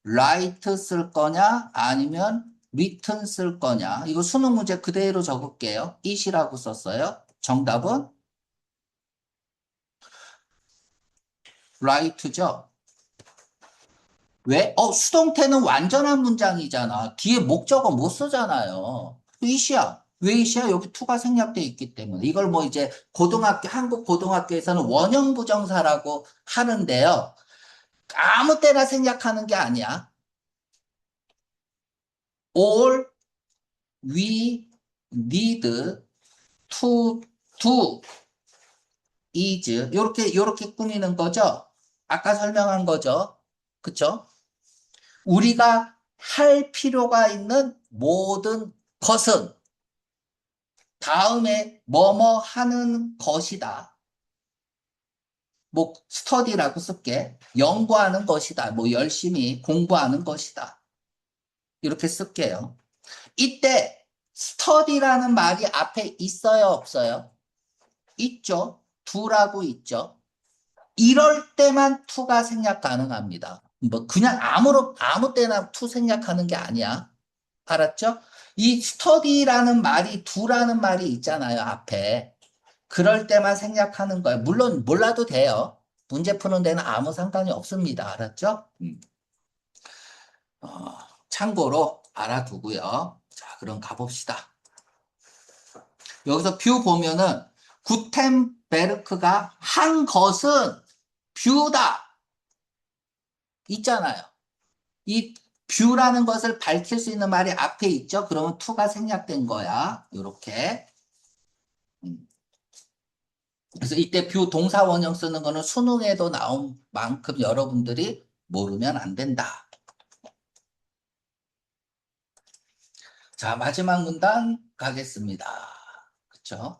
write 쓸 거냐 아니면 written 쓸 거냐. 이거 수능 문제 그대로 적을게요. it이라고 썼어요. 정답은 write죠. 왜? 수동태는 완전한 문장이잖아. 뒤에 목적어 못 쓰잖아요. it이야. 왜 it이야? 여기 to가 생략돼 있기 때문에. 이걸 뭐 이제 한국 고등학교에서는 원형 부정사라고 하는데요. 아무 때나 생략하는 게 아니야. All we need to do is 요렇게 꾸미는 거죠. 아까 설명한 거죠. 그쵸? 우리가 할 필요가 있는 모든 것은 다음에 뭐뭐 하는 것이다. 뭐 스터디라고 쓸게. 연구하는 것이다. 뭐 열심히 공부하는 것이다. 이렇게 쓸게요. 이때 스터디라는 말이 앞에 있어요, 없어요? 있죠. 두라고 있죠. 이럴 때만 투가 생략 가능합니다. 뭐 그냥 아무 때나 투 생략하는 게 아니야. 알았죠? 이 스터디라는 말이 두라는 말이 있잖아요, 앞에. 그럴 때만 생략하는 거예요. 물론 몰라도 돼요. 문제 푸는 데는 아무 상관이 없습니다. 알았죠? 어, 참고로 알아두고요. 자, 그럼 가봅시다. 여기서 뷰 보면은 구텐베르크가 한 것은 뷰다 있잖아요. 이 뷰라는 것을 밝힐 수 있는 말이 앞에 있죠. 그러면 투가 생략된 거야. 이렇게. 그래서 이때 뷰 동사 원형 쓰는 거는 수능에도 나온 만큼 여러분들이 모르면 안 된다. 자, 마지막 문단 가겠습니다. 그쵸?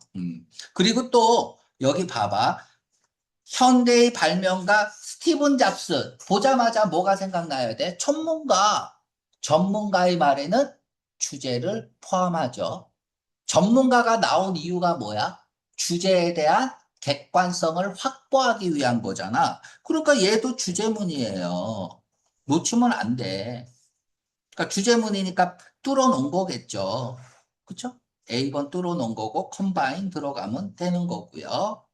그리고 또 여기 봐봐. 현대의 발명가 스티븐 잡스 보자마자 뭐가 생각나야 돼? 전문가의 말에는 주제를 포함하죠. 전문가가 나온 이유가 뭐야? 주제에 대한 객관성을 확보하기 위한 거잖아. 그러니까 얘도 주제문이에요. 놓치면 안 돼. 그러니까 주제문이니까 뚫어놓은 거겠죠. 그쵸? A번 뚫어놓은 거고 컴바인 들어가면 되는 거고요.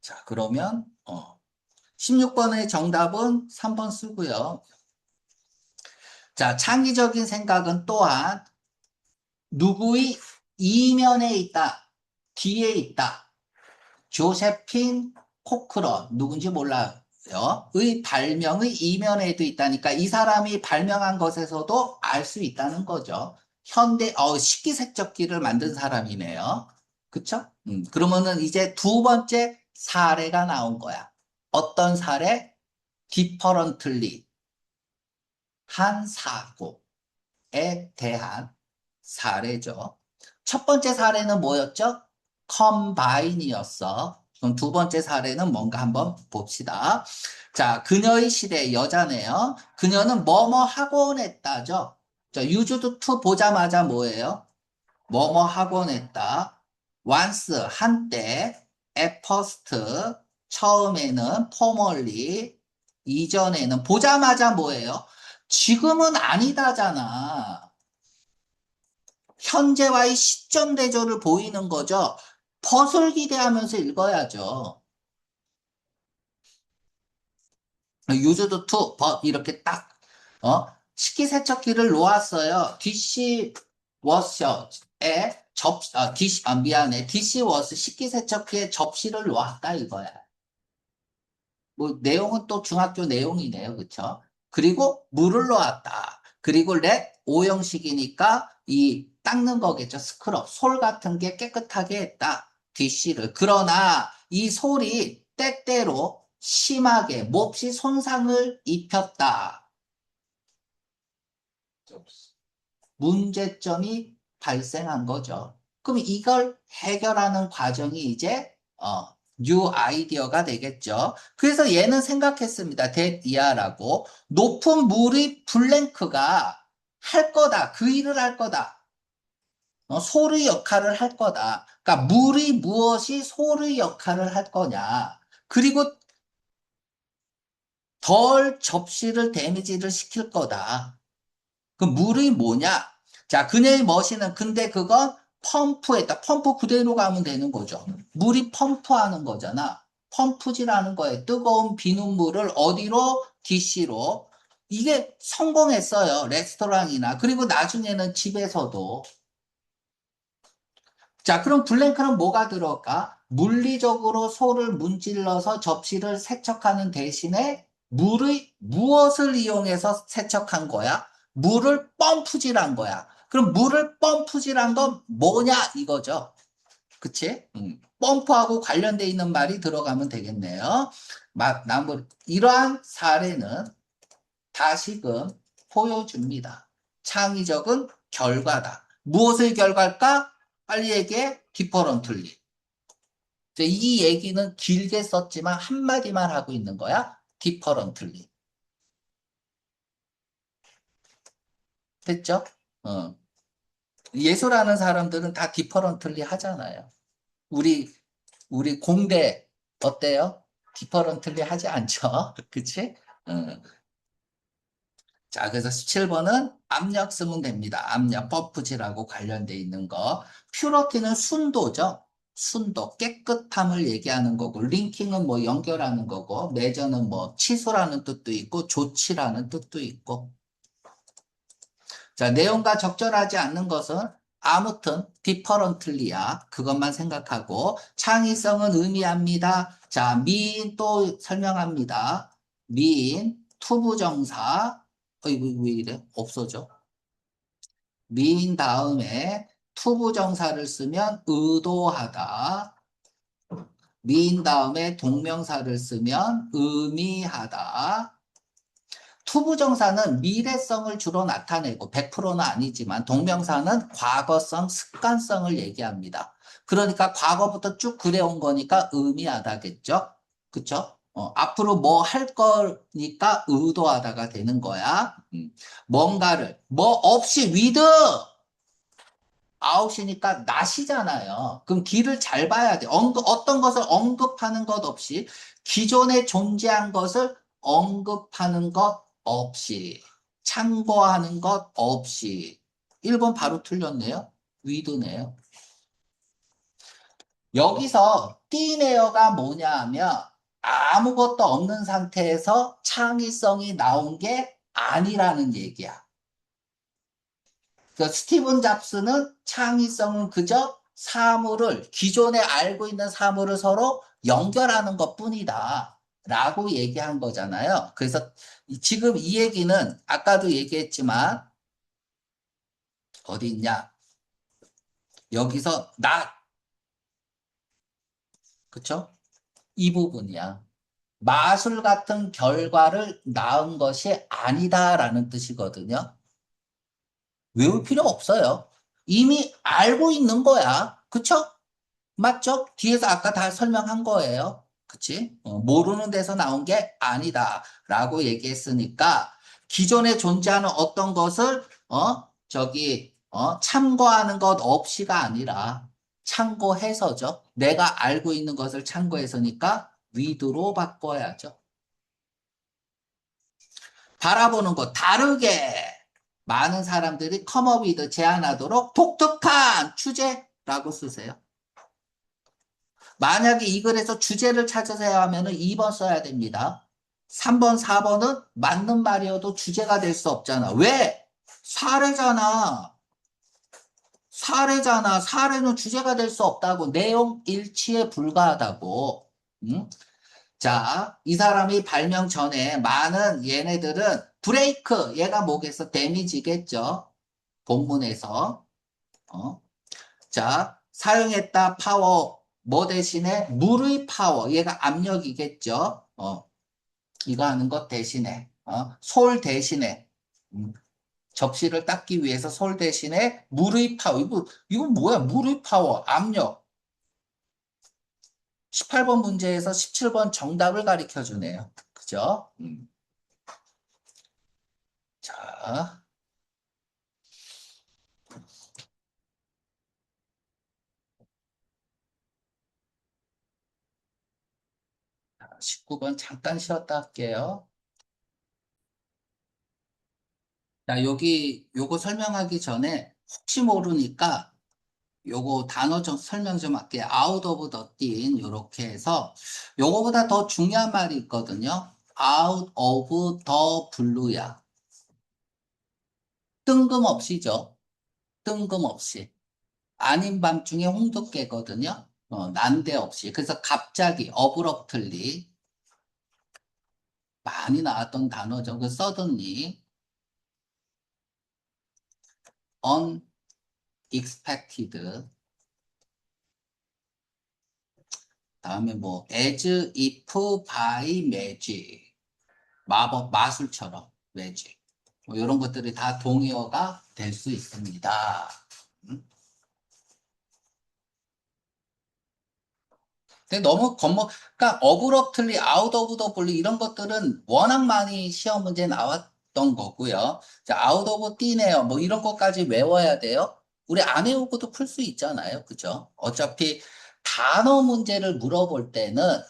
자, 그러면 16번의 정답은 3번 쓰고요. 자, 창의적인 생각은 또한 누구의 이면에 있다, 뒤에 있다. 조세핀 코크런, 누군지 몰라요. 의 발명의 이면에도 있다니까 이 사람이 발명한 것에서도 알 수 있다는 거죠. 식기세척기를 만든 사람이네요. 그쵸? 그러면은 이제 두 번째 사례가 나온 거야. 어떤 사례? differently 한 사고에 대한 사례죠. 첫 번째 사례는 뭐였죠? 컴바인이었어. 그럼 두 번째 사례는 뭔가 한번 봅시다. 자, 그녀의 시대 여자네요. 그녀는 뭐뭐 하곤 했다죠. 자, 유주드 투 보자마자 뭐예요? 뭐뭐 하곤 했다. once 한때, at first 처음에는 formerly 이전에는 보자마자 뭐예요? 지금은 아니다잖아. 현재와의 시점 대조를 보이는 거죠. 벗을 기대하면서 읽어야죠. 유즈드 투, 이렇게 딱, 식기세척기를 놓았어요. 디시워셔에 미안해. 디시워셔, 식기세척기에 접시를 놓았다 이거야. 뭐, 내용은 또 중학교 내용이네요. 그쵸? 그리고 물을 놓았다. 그리고 오형식이니까 이 닦는 거겠죠. 스크럽, 솔 같은 게 깨끗하게 했다. 디시를. 그러나 이 솔이 때때로 심하게 몹시 손상을 입혔다. 문제점이 발생한 거죠. 그럼 이걸 해결하는 과정이 이제 뉴 아이디어가 되겠죠. 그래서 얘는 생각했습니다. 데디아라고 높은 물의 블랭크가 할 거다. 그 일을 할 거다. 소의 역할을 할 거다. 그러니까 물이 무엇이 소의 역할을 할 거냐. 그리고 덜 접시를 데미지를 시킬 거다. 그 물이 뭐냐? 자, 그녀의 머신은 근데 그건 펌프했다. 펌프 그대로 가면 되는 거죠. 물이 펌프하는 거잖아. 펌프질하는 거에 뜨거운 비눗물을 어디로? DC로. 이게 성공했어요. 레스토랑이나. 그리고 나중에는 집에서도. 자, 그럼 블랭크는 뭐가 들어갈까? 물리적으로 소를 문질러서 접시를 세척하는 대신에 물의 무엇을 이용해서 세척한 거야? 물을 펌프질한 거야. 그럼 물을 펌프질한 건 뭐냐 이거죠. 그치? 펌프하고 관련돼 있는 말이 들어가면 되겠네요. 이러한 사례는 다시금 보여줍니다. 창의적은 결과다. 무엇의 결과일까? 빨리 얘기해. differently. 이 얘기는 길게 썼지만 한마디만 하고 있는 거야. differently. 됐죠? 어. 예술하는 사람들은 다 differently 하잖아요. 우리 공대 어때요? differently 하지 않죠? 그치? 어. 자, 그래서 17번은 압력 쓰면 됩니다. 압력, 퍼프질하고 관련돼 있는 거. 퓨러티는 순도죠. 순도, 깨끗함을 얘기하는 거고, 링킹은 뭐 연결하는 거고, 매저는 뭐 치수라는 뜻도 있고, 조치라는 뜻도 있고. 자, 내용과 적절하지 않는 것은 아무튼 differently야. 그것만 생각하고, 창의성은 의미합니다. 자, 미인 또 설명합니다. 미인, 투부정사, 이거 왜 이래? 없어져. 미인 다음에 투부정사를 쓰면 의도하다. 미인 다음에 동명사를 쓰면 의미하다. 투부정사는 미래성을 주로 나타내고 100%는 아니지만 동명사는 과거성, 습관성을 얘기합니다. 그러니까 과거부터 쭉 그래온 거니까 의미하다겠죠? 그쵸? 앞으로 뭐 할 거니까 의도하다가 되는 거야. 뭔가를 뭐 없이 with 9시니까 낮이잖아요. 그럼 길을 잘 봐야 돼. 어떤 것을 언급하는 것 없이 기존에 존재한 것을 언급하는 것 없이 참고하는 것 없이 1번 바로 틀렸네요. 위드네요. 여기서 띠네어가 뭐냐 하면 아무것도 없는 상태에서 창의성이 나온 게 아니라는 얘기야. 스티븐 잡스는 창의성은 그저 사물을, 기존에 알고 있는 사물을 서로 연결하는 것 뿐이다. 라고 얘기한 거잖아요. 그래서 지금 이 얘기는 아까도 얘기했지만, 어디 있냐? 여기서 그쵸? 이 부분이야. 마술 같은 결과를 낳은 것이 아니다라는 뜻이거든요. 외울 필요 없어요. 이미 알고 있는 거야. 그쵸? 맞죠? 뒤에서 아까 다 설명한 거예요. 그치? 모르는 데서 나온 게 아니다. 라고 얘기했으니까, 기존에 존재하는 어떤 것을, 참고하는 것 없이가 아니라, 참고해서죠. 내가 알고 있는 것을 참고해서니까, 위드로 바꿔야죠. 바라보는 것 다르게 많은 사람들이 컴어비드 제안하도록 독특한 주제라고 쓰세요. 만약에 이 글에서 주제를 찾으세요 하면은 2번 써야 됩니다. 3번, 4번은 맞는 말이어도 주제가 될 수 없잖아. 왜? 사례잖아. 사례잖아. 사례는 주제가 될 수 없다고. 내용 일치에 불과하다고. 응? 자, 이 사람이 발명 전에 많은 얘네들은 브레이크, 얘가 뭐겠어? 데미지겠죠. 본문에서. 어? 자, 사용했다 파워, 뭐 대신에 물의 파워, 얘가 압력이겠죠. 이거 하는 것 대신에, 솔 대신에, 접시를 닦기 위해서 솔 대신에 물의 파워, 이거 뭐야? 물의 파워, 압력. 18번 문제에서 17번 정답을 가르쳐 주네요. 그죠? 자. 19번 잠깐 쉬었다 할게요. 자, 여기 요거 설명하기 전에 혹시 모르니까 요거 단어 좀 설명 좀 할게요. out of the thin 요렇게 해서 요거보다 더 중요한 말이 있거든요. out of the blue야. 뜬금없이죠. 뜬금없이. 아닌 밤중에 홍두깨거든요. 난데없이. 그래서 갑자기 abruptly 많이 나왔던 단어죠. 그 suddenly, unexpected. 다음에 뭐 as if by magic. 마법 마술처럼 magic. 뭐 이런 것들이 다 동의어가 될 수 있습니다. 음? 근데 너무 그러니까 어브럽틀리, 아웃 오브 더 블루 이런 것들은 워낙 많이 시험 문제 나왔던 거고요. 자, 아웃 오브 띠네요. 뭐 이런 것까지 외워야 돼요. 우리 안 외우고도 풀 수 있잖아요. 그죠? 어차피 단어 문제를 물어볼 때는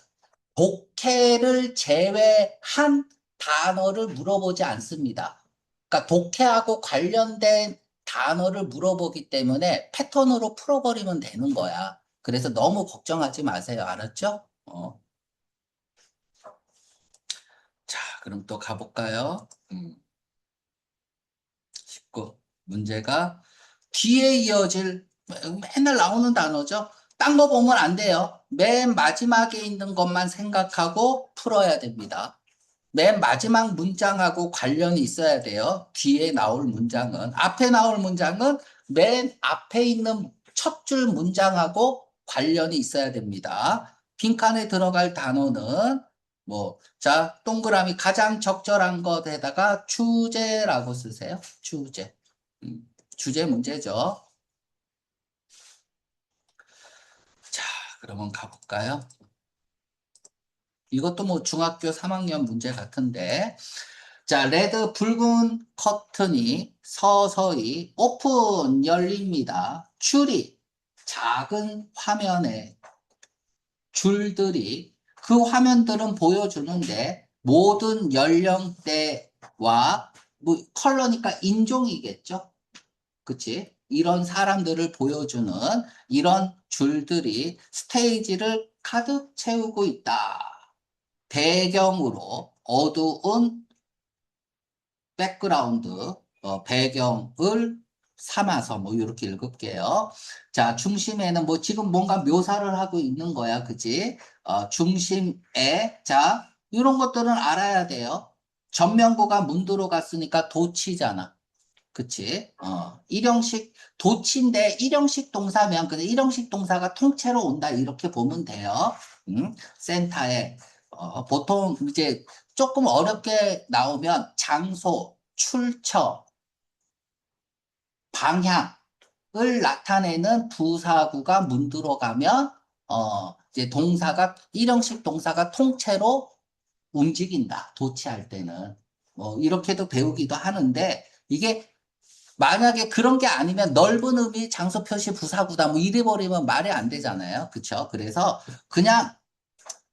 독해를 제외한 단어를 물어보지 않습니다. 그러니까 독해하고 관련된 단어를 물어보기 때문에 패턴으로 풀어버리면 되는 거야. 그래서 너무 걱정하지 마세요. 알았죠? 자, 그럼 또 가볼까요? 19. 문제가 뒤에 이어질 맨날 나오는 단어죠. 딴 거 보면 안 돼요. 맨 마지막에 있는 것만 생각하고 풀어야 됩니다. 맨 마지막 문장하고 관련이 있어야 돼요. 뒤에 나올 문장은. 앞에 나올 문장은 맨 앞에 있는 첫 줄 문장하고 관련이 있어야 됩니다. 빈칸에 들어갈 단어는 뭐, 자, 동그라미 가장 적절한 것에다가 주제라고 쓰세요. 주제. 주제 문제죠. 자, 그러면 가볼까요? 이것도 뭐 중학교 3학년 문제 같은데. 자, 레드 붉은 커튼이 서서히 오픈 열립니다. 줄이 작은 화면에 줄들이 그 화면들은 보여주는데 모든 연령대와 뭐 컬러니까 인종이겠죠. 그치? 이런 사람들을 보여주는 이런 줄들이 스테이지를 가득 채우고 있다. 배경으로 어두운 백그라운드, 배경을 삼아서 뭐 이렇게 읽을게요. 자, 중심에는 뭐 지금 뭔가 묘사를 하고 있는 거야. 그지? 중심에, 자, 이런 것들은 알아야 돼요. 전면부가 문두로 갔으니까 도치잖아. 그치? 일형식, 도치인데 일형식 동사면, 근데 일형식 동사가 통째로 온다. 이렇게 보면 돼요. 센터에, 보통 이제 조금 어렵게 나오면 장소, 출처, 방향을 나타내는 부사구가 문두로 가면, 이제 동사가, 일형식 동사가 통째로 움직인다. 도치할 때는. 뭐, 이렇게도 배우기도 하는데, 이게 만약에 그런 게 아니면 넓은 의미 장소 표시 부사구다 뭐 이래 버리면 말이 안 되잖아요. 그쵸? 그래서 그냥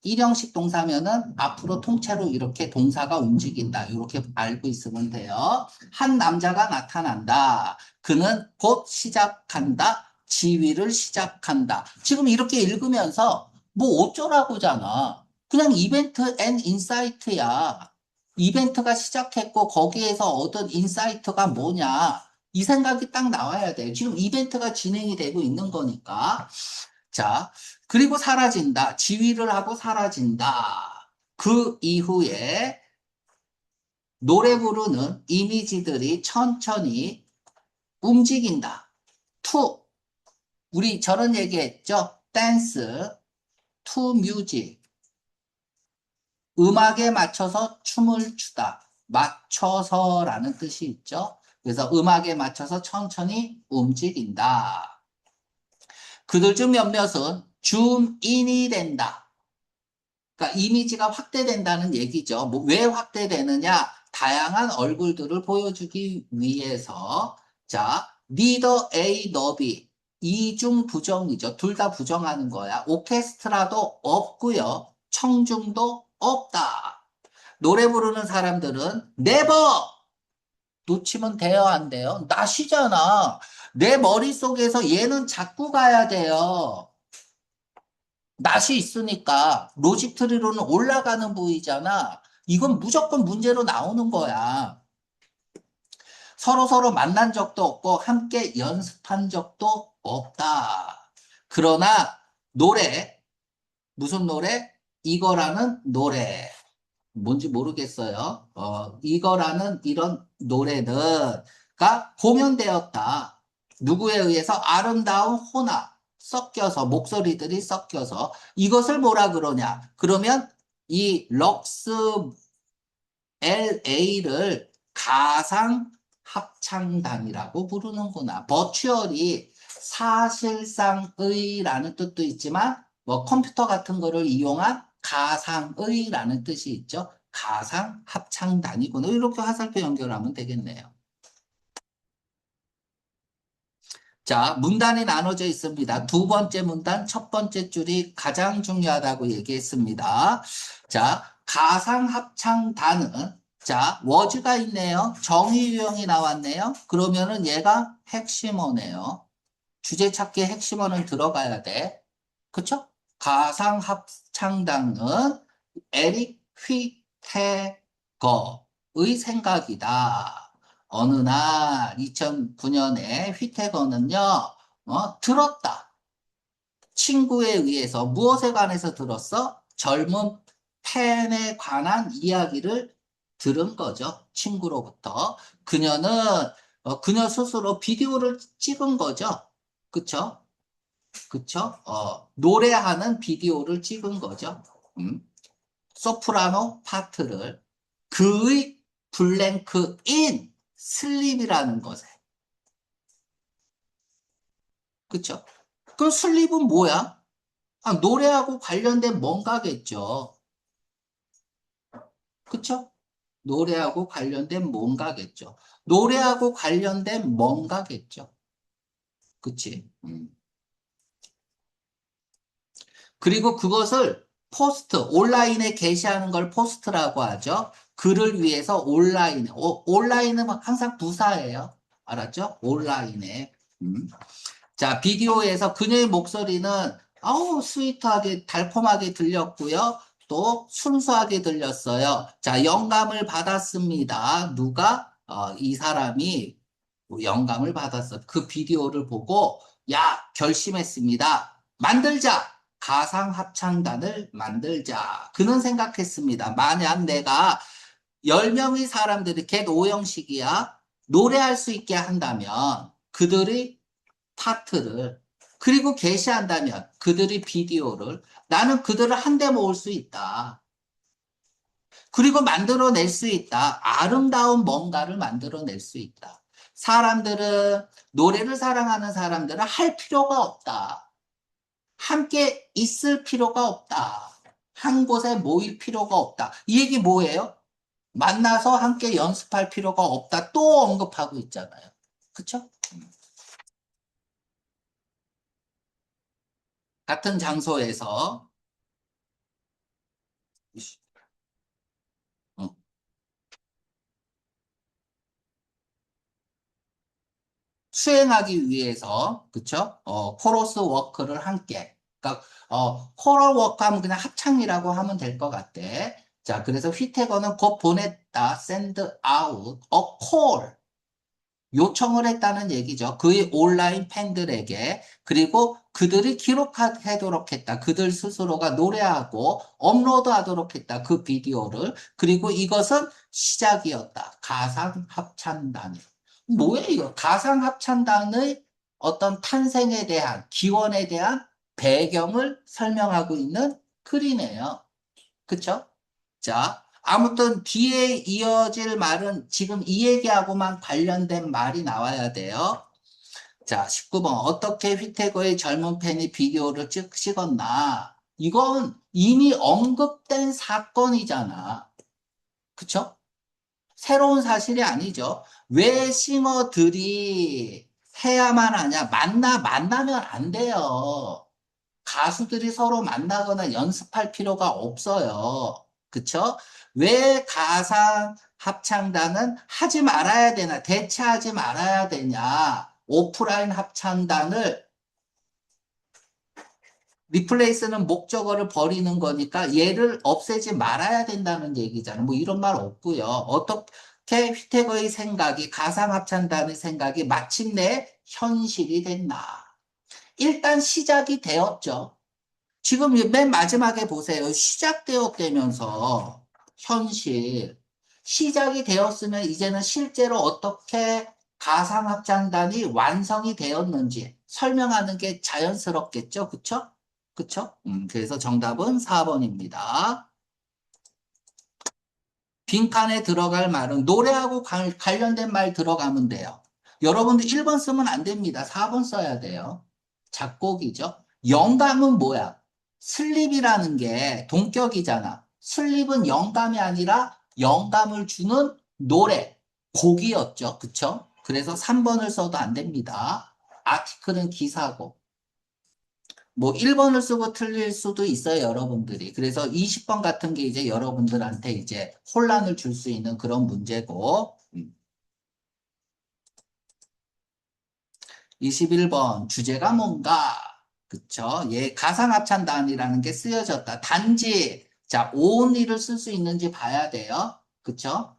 일형식 동사면은 앞으로 통째로 이렇게 동사가 움직인다. 이렇게 알고 있으면 돼요. 한 남자가 나타난다. 그는 곧 시작한다. 지휘를 시작한다. 지금 이렇게 읽으면서 뭐 어쩌라고잖아. 그냥 이벤트 앤 인사이트야. 이벤트가 시작했고 거기에서 얻은 인사이트가 뭐냐. 이 생각이 딱 나와야 돼. 지금 이벤트가 진행이 되고 있는 거니까. 자, 그리고 사라진다. 지휘를 하고 사라진다. 그 이후에 노래 부르는 이미지들이 천천히 움직인다. 투, 우리 저런 얘기했죠? 댄스, 투 뮤직. 음악에 맞춰서 춤을 추다. 맞춰서라는 뜻이 있죠? 그래서 음악에 맞춰서 천천히 움직인다. 그들 중 몇몇은 줌인이 된다. 그러니까 이미지가 확대된다는 얘기죠. 뭐 왜 확대되느냐? 다양한 얼굴들을 보여주기 위해서. 자, neither A nor B. 이중 부정이죠. 둘 다 부정하는 거야. 오케스트라도 없고요. 청중도 없다. 노래 부르는 사람들은 never 놓치면 돼요, 안 돼요? 낫이잖아. 내 머릿속에서 얘는 자꾸 가야 돼요. 낫이 있으니까 로직 트리로는 올라가는 부위잖아. 이건 무조건 문제로 나오는 거야. 서로 만난 적도 없고 함께 연습한 적도 없다. 그러나 노래, 무슨 노래? 이거라는 노래. 뭔지 모르겠어요. 이거라는 이런 노래가 공연되었다. 누구에 의해서 아름다운 호나 섞여서 목소리들이 섞여서 이것을 뭐라 그러냐? 그러면 이 럭스 LA를 가상 합창단이라고 부르는구나. 버추얼이 사실상의라는 뜻도 있지만 뭐 컴퓨터 같은 거를 이용한 가상의라는 뜻이 있죠. 가상 합창단이구나. 이렇게 화살표 연결하면 되겠네요. 자, 문단이 나눠져 있습니다. 두 번째 문단, 첫 번째 줄이 가장 중요하다고 얘기했습니다. 자, 가상합창단은, 자, 워즈가 있네요. 정의 유형이 나왔네요. 그러면은 얘가 핵심어네요. 주제 찾기에 핵심어는 들어가야 돼. 그쵸? 가상합창단은 에릭 휘태거의 생각이다. 어느 날 2009년에 휘태거는요, 들었다. 친구에 의해서 무엇에 관해서 들었어? 젊은 팬에 관한 이야기를 들은 거죠. 친구로부터. 그녀 스스로 비디오를 찍은 거죠. 그쵸? 그쵸? 노래하는 비디오를 찍은 거죠. 소프라노 파트를 그의 블랭크인 슬립이라는 것에. 그쵸? 그럼 슬립은 뭐야? 아, 노래하고 관련된 뭔가겠죠. 그쵸? 노래하고 관련된 뭔가겠죠. 노래하고 관련된 뭔가겠죠. 그치? 그리고 그것을 온라인에 게시하는 걸 포스트라고 하죠. 글을 위해서 온라인은 항상 부사예요. 알았죠? 온라인에. 음. 자, 비디오에서 그녀의 목소리는 스위트하게 달콤하게 들렸고요. 또 순수하게 들렸어요. 자, 영감을 받았습니다. 누가? 이 사람이 영감을 받았어. 그 비디오를 보고 야, 결심했습니다. 만들자. 가상합창단을 만들자. 그는 생각했습니다. 만약 내가 10명의 사람들이 겟 오형식이야. 노래할 수 있게 한다면 그들이 파트를 그리고 게시한다면 그들이 비디오를 나는 그들을 한데 모을 수 있다. 그리고 만들어낼 수 있다. 아름다운 뭔가를 만들어낼 수 있다. 노래를 사랑하는 사람들은 할 필요가 없다. 함께 있을 필요가 없다. 한 곳에 모일 필요가 없다. 이 얘기 뭐예요? 만나서 함께 연습할 필요가 없다. 또 언급하고 있잖아요. 그쵸? 같은 장소에서 어, 수행하기 위해서, 그쵸? 코러스 워크를 함께. 그러니까, 코럴 워크 하면 그냥 합창이라고 하면 될 것 같아. 자, 그래서 휘태거는 곧 보냈다, send out a call. 요청을 했다는 얘기죠. 그의 온라인 팬들에게. 그리고 그들이 기록하도록 했다. 그들 스스로가 노래하고 업로드하도록 했다. 그 비디오를. 그리고 이것은 시작이었다. 가상 합창단. 뭐예요, 이거? 가상 합창단의 어떤 탄생에 대한, 기원에 대한 배경을 설명하고 있는 글이네요. 그쵸? 자, 아무튼 뒤에 이어질 말은 지금 이 얘기하고만 관련된 말이 나와야 돼요. 자, 19번. 어떻게 휘태고의 젊은 팬이 비디오를 찍었나? 이건 이미 언급된 사건이잖아. 그쵸? 새로운 사실이 아니죠. 왜 싱어들이 해야만 하냐? 만나면 안 돼요. 가수들이 서로 만나거나 연습할 필요가 없어요. 그쵸? 왜 가상 합창단은 하지 말아야 되나? 대체하지 말아야 되냐? 오프라인 합창단을 리플레이스는 목적어를 버리는 거니까 얘를 없애지 말아야 된다는 얘기잖아. 뭐 이런 말 없고요. 어떻게 휘태거의 생각이 가상합창단의 생각이 마침내 현실이 됐나? 일단 시작이 되었죠. 지금 맨 마지막에 보세요. 시작되었다면서 현실. 시작이 되었으면 이제는 실제로 어떻게 가상합창단이 완성이 되었는지 설명하는 게 자연스럽겠죠. 그쵸? 그쵸? 그래서 정답은 4번입니다. 빈칸에 들어갈 말은 노래하고 관련된 말 들어가면 돼요. 여러분들 1번 쓰면 안 됩니다. 4번 써야 돼요. 작곡이죠. 영감은 뭐야? 슬립이라는 게 동격이잖아. 슬립은 영감이 아니라 영감을 주는 노래, 곡이었죠. 그쵸? 그래서 3번을 써도 안 됩니다. 아티클은 기사고. 뭐 1번을 쓰고 틀릴 수도 있어요, 여러분들이. 그래서 20번 같은 게 이제 여러분들한테 이제 혼란을 줄 수 있는 그런 문제고. 21번 주제가 뭔가? 그쵸? 예, 가상합창단이라는 게 쓰여졌다. 단지 자, only를 쓸 수 있는지 봐야 돼요. 그쵸?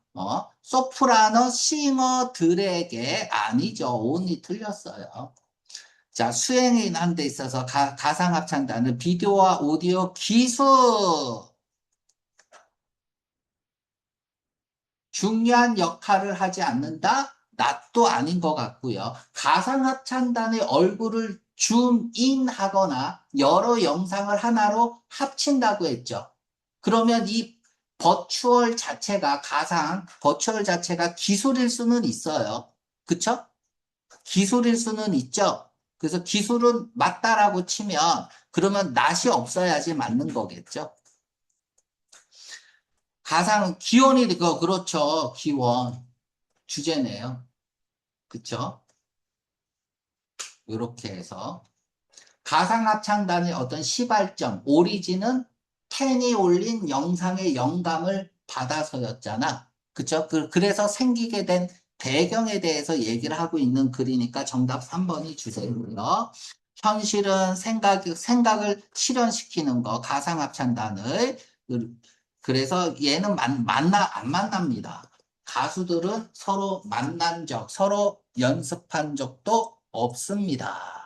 소프라노 싱어들에게 아니죠. only 틀렸어요. 자, 수행에 한 데 있어서 가상합창단은 비디오와 오디오 기술 중요한 역할을 하지 않는다? 낫도 아닌 것 같고요. 가상합창단의 얼굴을 줌인 하거나 여러 영상을 하나로 합친다고 했죠. 그러면 이 버추얼 자체가 기술일 수는 있어요. 그쵸? 기술일 수는 있죠. 그래서 기술은 맞다라고 치면 그러면 낫이 없어야지 맞는 거겠죠. 기원이 그렇죠. 기원 주제네요. 그쵸? 이렇게 해서 가상합창단의 어떤 시발점, 오리진은 텐이 올린 영상의 영감을 받아서였잖아. 그쵸? 그래서 생기게 된 배경에 대해서 얘기를 하고 있는 글이니까 정답 3번이 주제고요. 현실은 생각을 실현시키는 거, 가상합창단을. 그래서 얘는 안 만납니다. 가수들은 서로 만난 적, 서로 연습한 적도 없습니다.